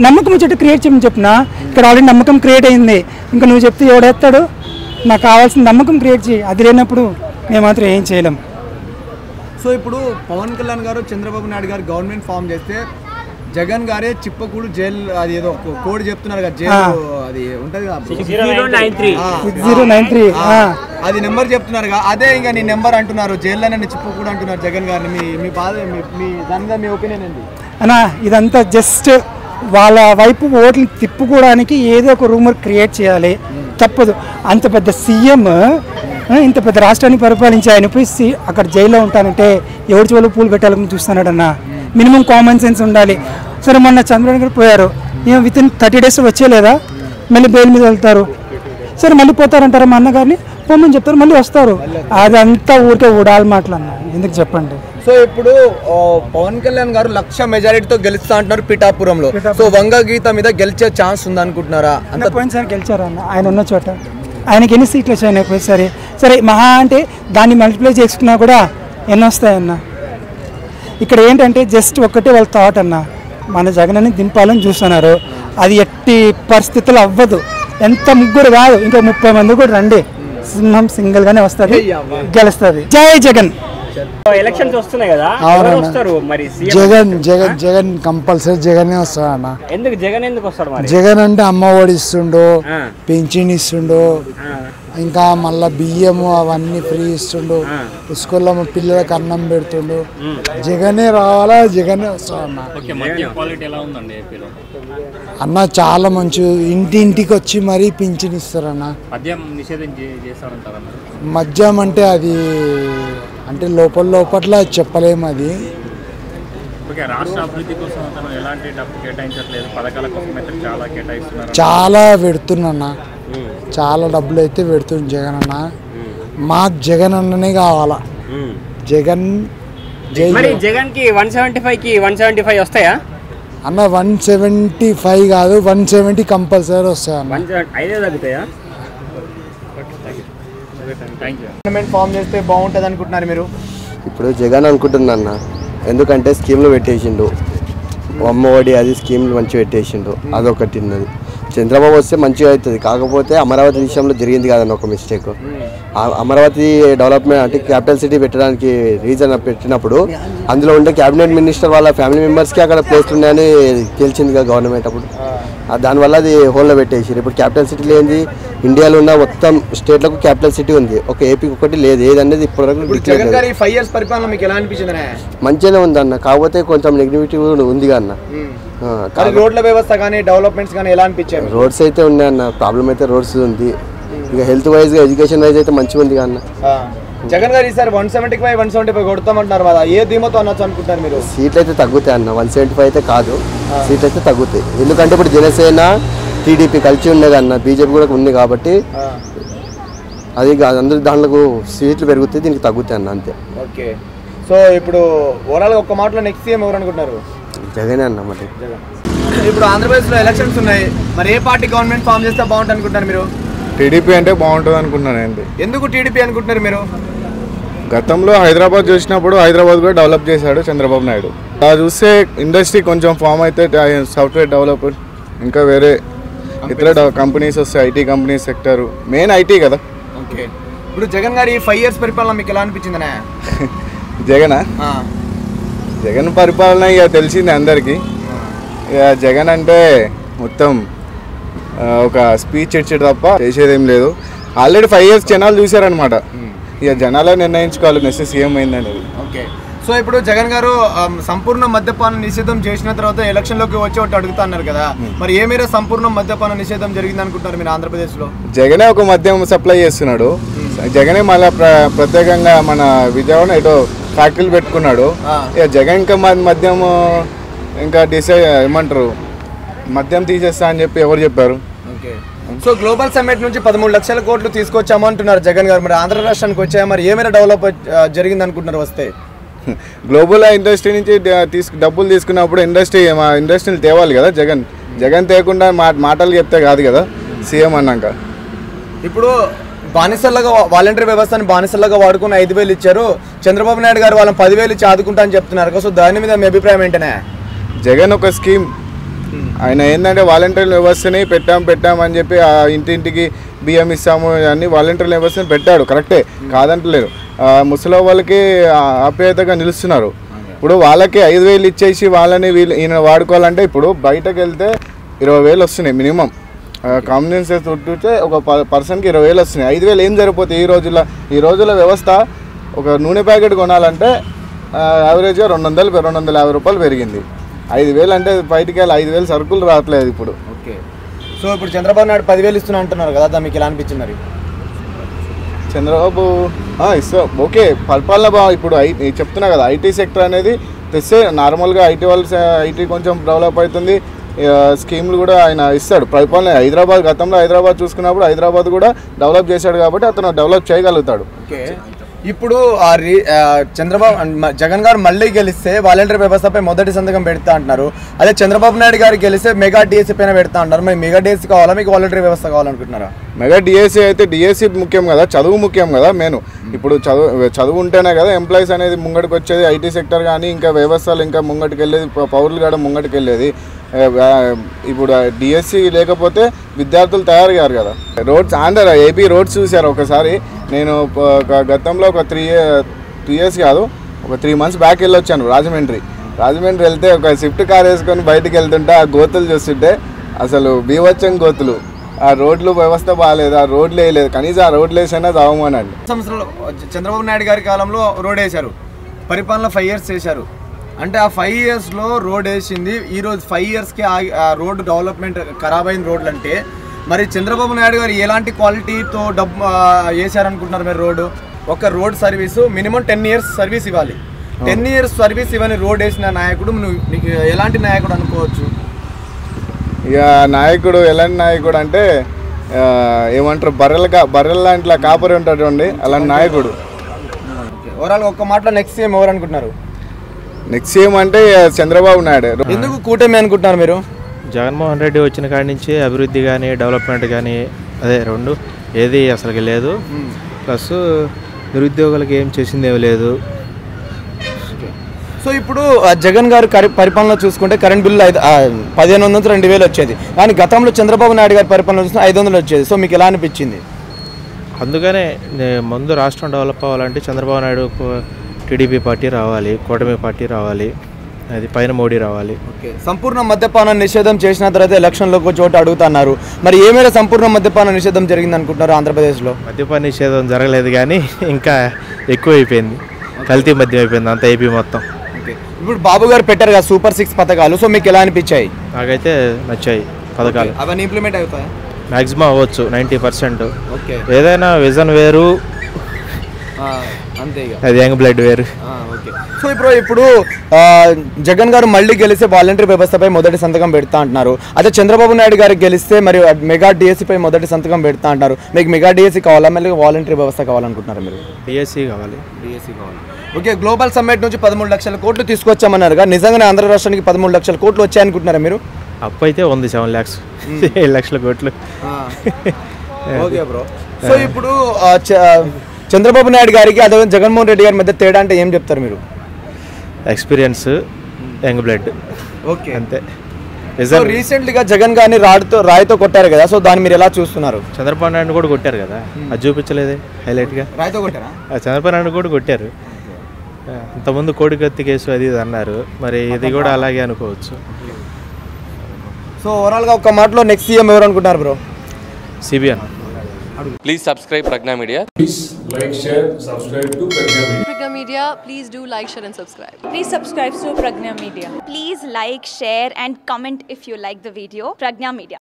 నమ్మకం వచ్చేట్టు క్రియేట్ చేయమని చెప్పిన. ఇక్కడ ఆల్రెడీ నమ్మకం క్రియేట్ అయింది, ఇంకా నువ్వు చెప్తే ఎవడేస్తాడు? నాకు కావాల్సిన నమ్మకం క్రియేట్ చేయి. అది లేనప్పుడు మేము మాత్రం ఏం చేయలేం. సో ఇప్పుడు పవన్ కళ్యాణ్ గారు చంద్రబాబు నాయుడు గారు గవర్నమెంట్ ఫామ్ చేస్తే జగన్ గారే చిప్పకూడు జైలు అది ఏదో కోడ్ చెప్తున్నారు కదా, జైలు అది ఉంటది కదా 6093 అది నెంబర్ చెప్తున్నారు కదా, అదే ఇంకా నీ నెంబర్ అంటున్నారు, జైల్లోనే చిప్పకూడు అంటున్నారు జగన్ గారిని. మీ బాధ మీ దాని మీద మీ ఒపీనియన్ ఏంటి అన్నా? ఇదంతా జస్ట్ వాళ్ళ వైపు ఓట్లు తిప్పుకోవడానికి ఏదో ఒక రూమర్ క్రియేట్ చేయాలి, తప్పదు. అంత పెద్ద సీఎం ఇంత పెద్ద రాష్ట్రాన్ని పరిపాలించి ఆయన పోయి అక్కడ జైల్లో ఉంటానంటే ఎవరి చెవులు పూలు పెట్టాలని చూస్తున్నాడన్నా. మినిమం కామన్ సెన్స్ ఉండాలి. సరే మొన్న చంద్రబాబు గారు పోయారు, ఏం విత్ ఇన్ 30 days వచ్చేలేదా? మళ్ళీ బెయిల్ మీద వెళ్తారు, సరే మళ్ళీ పోతారంటారా? మా అన్నగారిని పోమని చెప్తారు, మళ్ళీ వస్తారు. అదంతా ఊరికే ఊడాలి మాటలు అన్న, ఎందుకు చెప్పండి. సో ఇప్పుడు పవన్ కళ్యాణ్ గారు 1,00,000 మెజారిటీతో గెలుస్తా అంటున్నారు పిఠాపురంలో. సో వంగ గీత మీద గెలిచే ఛాన్స్ ఉంది అనుకుంటున్నారా? అంత పోయినసారి గెలిచారు అన్న ఆయన ఉన్న చోట. ఆయనకి ఎన్ని సీట్లు వచ్చాయి పోయినసారి? సరే మహా అంటే దాన్ని మల్టిప్లై చేసుకున్నా కూడా ఎన్ని వస్తాయన్న? ఇక్కడ ఏంటంటే జస్ట్ ఒక్కటే వాళ్ళ థాట్ అన్న, మన జగన్ని దింపాలని చూస్తున్నారు. అది ఎట్టి పరిస్థితుల్లో అవ్వదు. ఎంత ముగ్గురు కాదు, ఇంకా 30 మంది కూడా రండి, సింహం సింగిల్ గానే వస్తుంది, గెలుస్తుంది. జై జగన్. ఎలక్షన్స్ వస్తున్నాయి కదా, వస్తారు మరి జగన్ జగన్ జగన్ కంపల్సరీ జగనే వస్తాడు అన్న. ఎందుకు జగన్ ఎందుకు వస్తాడు మరి? జగన్ అంటే అమ్మ ఒడి ఇస్తుండు, పెన్షన్ ఇస్తుండు, ఇంకా మళ్ళా బియ్యము అవన్నీ ఫ్రీ ఇస్తుండు, స్కూల్లో మా పిల్లలకు అన్నం పెడుతుండు. జగనే రావాలా, జగనే వస్తాడు అన్న. అన్న చాలా మంచి ఇంటింటికి వచ్చి మరీ పింఛన్ ఇస్తారన్న. మద్యం అంటే అది అంటే లోపల చెప్పలేము. అది చాలా పెడుతున్నా, చాలా డబ్బులు అయితే పెడుతుంది జగన్ అన్న. మాకు జగన్ అన్ననే కావాలా. జగన్ జగన్ కి 175 వస్తాయా అన్న? 175 కాదు, 170 కంపల్సరీ వస్తాయి అన్న. ఫామ్ చేస్తే బాగుంటుంది అనుకుంటున్నారు మీరు? ఇప్పుడు జగన్ అనుకుంటున్నా అన్న, ఎందుకంటే స్కీమ్లు పెట్టేసిండు, అమ్మ ఒడి అది స్కీమ్లు మంచిగా పెట్టేసిండు, అదొకటి ఉన్నది. చంద్రబాబు వస్తే మంచిగా అవుతుంది. కాకపోతే అమరావతి విషయంలో జరిగింది కాదన్న ఒక మిస్టేక్. అమరావతి డెవలప్మెంట్ అంటే క్యాపిటల్ సిటీ పెట్టడానికి రీజన్ పెట్టినప్పుడు అందులో ఉండే క్యాబినెట్ మినిస్టర్ వాళ్ళ ఫ్యామిలీ మెంబర్స్కి అక్కడ ప్లేస్లు ఉన్నాయని తెలిసింది కదా గవర్నమెంట్ అప్పుడు. దానివల్ల అది హోల్లో పెట్టేసారు. ఇప్పుడు క్యాపిటల్ సిటీ లేనిది ఇండియాలో ఉన్న మొత్తం స్టేట్లకు క్యాపిటల్ సిటీ ఉంది, ఒక ఏపీకి ఒకటి లేదు. ఏదనేది ఇప్పటివరకు మంచిగానే ఉంది అన్న, కాకపోతే కొంచెం నెగిటివిటీ ఉంది అన్న. రోడ్ల వ్యవస్థ కానీ డెవలప్మెంట్స్ కానీ ఎలా అనిపించాయి? రోడ్స్ అయితే ఉన్నాయి అన్న, ప్రాబ్లం అయితే రోడ్స్ ఉంది. ఇక హెల్త్ వైజ్ గా ఎడ్యుకేషన్ వైజ్ అయితే మంచిగా ఉంది అన్న. జగన్ గారు ఈసారి 175 కొడతామంటున్నారు కదా, ఏ ధీమతో అనొచ్చు అనుకుంటారు మీరు? సీట్లు అయితే తగ్గుతాయి అన్న, 175 అయితే కాదు, సీట్లు అయితే తగ్గుతాయి. ఎందుకంటే ఇప్పుడు జనసేన టీడీపీ కలిసి ఉన్నది అన్న, బీజేపీ కూడా ఉంది కాబట్టి అది అందరి దాంట్లో సీట్లు పెరుగుతాయి, దీనికి తగ్గుతాయి అన్న, అంతే. ఓకే. సో ఇప్పుడు ఓవరాల్ ఒక్క మాటలో నెక్స్ట్ సీఎం ఎవరు అనుకుంటున్నారు? జగనే అన్న. మరి ఇప్పుడు ఆంధ్రప్రదేశ్లో ఎలక్షన్స్ ఉన్నాయి, మరి ఏ పార్టీ గవర్నమెంట్ ఫామ్ చేస్తే బాగుంటుంది అనుకుంటున్నారు మీరు? టీడీపీ అంటే బాగుంటుంది అనుకుంటున్నాను అండి. ఎందుకు టీడీపీ అనుకుంటున్నారు మీరు? గతంలో హైదరాబాద్ చూసినప్పుడు హైదరాబాద్ కూడా డెవలప్ చేశాడు చంద్రబాబు నాయుడు. అలా చూస్తే ఇండస్ట్రీ కొంచెం ఫామ్ అయితే సాఫ్ట్వేర్ డెవలప్మెంట్ ఇంకా వేరే ఇతర కంపెనీస్ వస్తాయి, IT companies sector main IT కదా. ఓకే. ఇప్పుడు జగన్ గారి 5 years పరిపాలన మీకు ఎలా అనిపించిందనే? జగన్ పరిపాలన ఇక తెలిసింది అందరికీ. ఇక జగన్ అంటే మొత్తం ఒక స్పీచ్ ఇచ్చాడు తప్ప చేసేదేం లేదు. ఆల్రెడీ 5 years జనాలు చూశారనమాట. ఇక జనాలే నిర్ణయించుకోవాలి నెక్స్ట్ సీఎం అయిందనేది. ఓకే. సో ఇప్పుడు జగన్ గారు సంపూర్ణ మద్యపాన నిషేధం చేసిన తర్వాత ఎలక్షన్లోకి వచ్చి ఒకటి అడుగుతా అన్నారు కదా, మరి ఏ మేర సంపూర్ణ మద్యపాన నిషేధం జరిగింది అనుకుంటున్నారు మీరు ఆంధ్రప్రదేశ్లో? జగనే ఒక మద్యం సప్లై చేస్తున్నాడు. జగనే మళ్ళీ ప్రత్యేకంగా మన విజయవాడ ఏటో ఫ్యాక్టరీలు పెట్టుకున్నాడు. ఇక జగన్ ఇంకా మద్యం ఇంకా ఏమంటారు మద్యం తీసేస్తా అని చెప్పి ఎవరు చెప్పారు? ఓకే. సో గ్లోబల్ సమ్మిట్ నుంచి 13 లక్షల కోట్లు తీసుకొచ్చామంటున్నారు జగన్ గారు, మరి ఆంధ్ర రాష్ట్రానికి వచ్చాయా? మరి ఏ మేర డెవలప్ జరిగింది అనుకుంటున్నారు వస్తే? గ్లోబల్ ఇండస్ట్రీ నుంచి డబ్బులు తీసుకున్నప్పుడు ఇండస్ట్రీని తేవాలి కదా. జగన్ తేకుండా మాటలు చెప్తే కాదు కదా సీఎం అన్నాక. ఇప్పుడు బానిసల్లాగా వాలంటరీ వ్యవస్థను బానిసల్లాగా వాడుకుని 5,000 ఇచ్చారు, చంద్రబాబు నాయుడు గారు వాళ్ళని 10,000 ఇచ్చి ఆదుకుంటా అని చెప్తున్నారు. సో దాని మీద మీ అభిప్రాయం ఏంటనే? జగన్ ఒక స్కీమ్ ఆయన ఏంటంటే వాలంటీర్ వ్యవస్థని పెట్టామని చెప్పి ఆ ఇంటింటికి బియ్యం ఇస్తాము అన్ని వాలంటీర్ వ్యవస్థని పెట్టాడు, కరెక్టే, కాదంటలేరు. ముసలి వాళ్ళకి ఆప్యాయతగా నిలుస్తున్నారు. ఇప్పుడు వాళ్ళకి 5,000 ఇచ్చేసి వాళ్ళని ఈయన వాడుకోవాలంటే ఇప్పుడు బయటకు వెళ్తే 20,000 వస్తున్నాయి మినిమం. కాంబినేషన్స్ చుట్టూతే ఒక పర్సన్కి 20,000 వస్తున్నాయి. 5,000 ఏం సరిపోతాయి ఈ రోజుల వ్యవస్థ? ఒక నూనె ప్యాకెట్ కొనాలంటే యావరేజ్గా 250 రూపాయలు పెరిగింది. 5,000 అంటే బయటికి వెళ్ళి 5,000 సరుకులు రావట్లేదు ఇప్పుడు. ఓకే. సో ఇప్పుడు చంద్రబాబు నాయుడు 10,000 ఇస్తున్నా అంటున్నారు కదా, మీకు ఎలా అనిపించింది మరి? చంద్రబాబు ఇస్తా ఓకే, పరిపాలన ఇప్పుడు చెప్తున్నా కదా, ఐటీ సెక్టర్ అనేది తెస్తే నార్మల్గా ఐటీ కొంచెం డెవలప్ అవుతుంది. స్కీమ్లు కూడా ఆయన ఇస్తాడు. పరిపాలన గతంలో హైదరాబాద్ చూసుకున్నప్పుడు హైదరాబాద్ కూడా డెవలప్ చేశాడు కాబట్టి అతను డెవలప్ చేయగలుగుతాడు. ఓకే. ఇప్పుడు జగన్ గారు మళ్ళీ గెలిస్తే వాలంటీర్ వ్యవస్థపై మొదటి సంతకం పెడతా అంటున్నారు. అదే చంద్రబాబు నాయుడు గారు గెలిస్తే మెగా డిఎస్సీ పైన పెడతా అంటారు. మరి మెగా డిఎస్సీ కావాలా, మీకు వాలంటీర్ వ్యవస్థ కావాలనుకుంటున్నారా? మెగా డిఎస్సీ అయితే డిఎస్సీ ముఖ్యం కదా, చదువు ముఖ్యం కదా. మెయిన్ ఇప్పుడు చదువు ఉంటేనే కదా ఎంప్లాయీస్ అనేది ముంగడికి వచ్చేది. ఐటీ సెక్టర్ కానీ ఇంకా వ్యవస్థలు ఇంకా ముంగటికి వెళ్ళేది, పౌరులు కూడా ముంగటికి వెళ్ళేది. ఇప్పుడు డిఎస్సి లేకపోతే విద్యార్థులు తయారు కారు కదా. రోడ్స్ ఏపీ రోడ్స్ చూశారు ఒకసారి. నేను గతంలో ఒక 3 ఇయర్స్ కాదు, ఒక 3 months బ్యాక్ వెళ్ళొచ్చాను రాజమండ్రి వెళ్తే ఒక స్విఫ్ట్ కార్ వేసుకొని బయటికి వెళ్తుంటే ఆ గోతులు చూస్తుంటే అసలు బీభత్సం గోతులు. ఆ రోడ్లు వ్యవస్థ బాగాలేదు, ఆ రోడ్లు వేయలేదు, కనీసం ఆ రోడ్లు వేసైనా తాగమనండి. సంవత్సరాలు చంద్రబాబు నాయుడు గారి కాలంలో రోడ్ వేశారు, పరిపాలన 5 years చేశారు. అంటే ఆ 5 yearsలో రోడ్ వేసింది, ఈరోజు 5 yearsకి ఆ రోడ్డు డెవలప్మెంట్ ఖరాబ్ అయిన రోడ్లు అంటే మరి చంద్రబాబు నాయుడు గారు ఎలాంటి క్వాలిటీతో వేసారనుకుంటున్నారు మీరు? రోడ్డు ఒక road service minimum 10 years service ఇవ్వాలి. 10 years సర్వీస్ ఇవ్వని రోడ్ వేసిన నాయకుడు నీకు ఎలాంటి నాయకుడు అనుకోవచ్చు? ఇక నాయకుడు ఎలాంటి నాయకుడు అంటే ఏమంటారు, బర్రెల లాంటి కాపరి ఉంటాడు చూడండి, అలాంటి నాయకుడు. ఓవరాల్ ఒక్క మాటలో నెక్స్ట్ సీఎం ఎవరు అనుకుంటున్నారు? నెక్స్ట్ సీఎం అంటే చంద్రబాబు నాయుడు. ఎందుకు కూటమి అనుకుంటున్నారు మీరు? జగన్మోహన్ రెడ్డి వచ్చిన కాడి నుంచి అభివృద్ధి కానీ డెవలప్మెంట్ కానీ అదే రెండు ఏది అసలుకి లేదు. ప్లస్ నిరుద్యోగులకి ఏం చేసిందేమీ లేదు. సో ఇప్పుడు జగన్ గారు పరిపాలన చూసుకుంటే కరెంట్ బిల్లు 1,500 నుంచి 2,000 వచ్చేది, కానీ గతంలో చంద్రబాబు నాయుడు గారి పరిపాలన చూస్తే 500 వచ్చేది. సో మీకు ఎలా అనిపించింది? అందుకనే ముందు రాష్ట్రం డెవలప్ అవ్వాలంటే చంద్రబాబు నాయుడు టీడీపీ పార్టీ రావాలి, కూటమి పార్టీ రావాలి, అది పైన మోడీ రావాలి. ఓకే. సంపూర్ణ మద్యపాన నిషేధం చేసిన తర్వాత ఎలక్షన్లోకి చోటు అడుగుతున్నారు. మరి ఏమైనా సంపూర్ణ మద్యపాన నిషేధం జరిగింది అనుకుంటున్నారు ఆంధ్రప్రదేశ్లో? మద్యపాన నిషేధం జరగలేదు కానీ ఇంకా ఎక్కువైపోయింది, కల్తీ మద్యం అయిపోయింది అంత ఏపీ మొత్తం. ఇప్పుడు బాబు గారు పెట్టారు కదా సూపర్ 6 పథకాలు, సో మీకు ఎలా అనిపించాయి? నాకైతే నచ్చాయి పథకాలు. అవన్నీ ఇంప్లిమెంట్ అవుతాయి? మ్యాక్సిమం అవ్వచ్చు 90%. ఓకే. ఏదైనా విజన్ వేరు, అంతే, అది యంగ్ బ్లడ్ వేరు. ఓకే. సో ఇప్పుడు జగన్ గారు మళ్ళీ గెలిస్తే వాలంటీర్ వ్యవస్థపై మొదటి సంతకం పెడతా అంటున్నారు. అదే చంద్రబాబు నాయుడు గారికి గెలిస్తే మరి మెగా డిఎస్సీపై మొదటి సంతకం పెడతా అంటారు. మీకు మెగా డిఎస్సీ కావాలా, మళ్ళీ వాలంటీర్ వ్యవస్థ కావాలనుకుంటున్నారు మీరు? డిఎస్సీ కావాలి. డిఎస్సీ కావాలి. ఓకే. గ్లోబల్ సమ్మిట్ నుంచి 13 లక్షల కోట్లు తీసుకొచ్చామన్నారు. నిజంగానే ఆంధ్ర రాష్ట్రానికి 13 లక్షల కోట్లు వచ్చాయనుకుంటున్నారా మీరు? అప్పు అయితే ఉంది 7 lakhs, 7 లక్షల కోట్లు. Okay bro. సో ఇప్పుడు చంద్రబాబు నాయుడు గారికి అదే జగన్మోహన్ రెడ్డి గారి మధ్య తేడా అంటే ఏం చెప్తారు మీరు? Experience, young blood. ఓకే, అంతే. రీసెంట్లీగా జగన్ గారిని రాయితో కొట్టారు కదా, సో దాన్ని మీరు ఎలా చూస్తున్నారు? చంద్రబాబు నాయుడు కూడా కొట్టారు కదా, అది చూపించలేదే హైలైట్గా? రాయితో కొట్టారా? చంద్రబాబు నాయుడు కూడా కొట్టారు. అంతకుముందు కోడికత్తి కేసు అది ఇది అన్నారు, మరి ఇది కూడా అలాగే అనుకోవచ్చు. సో ఓవరాల్గా ఒక మాటలో నెక్స్ట్ సీఎం ఎవరు అనుకుంటారు bro? CBN. Please subscribe Pragna Media. Please like, share, subscribe to Pragna Media. Pragna Media, please do like, share and subscribe. Please subscribe to Pragna Media. Please like, share and comment if you like the video. Pragna Media.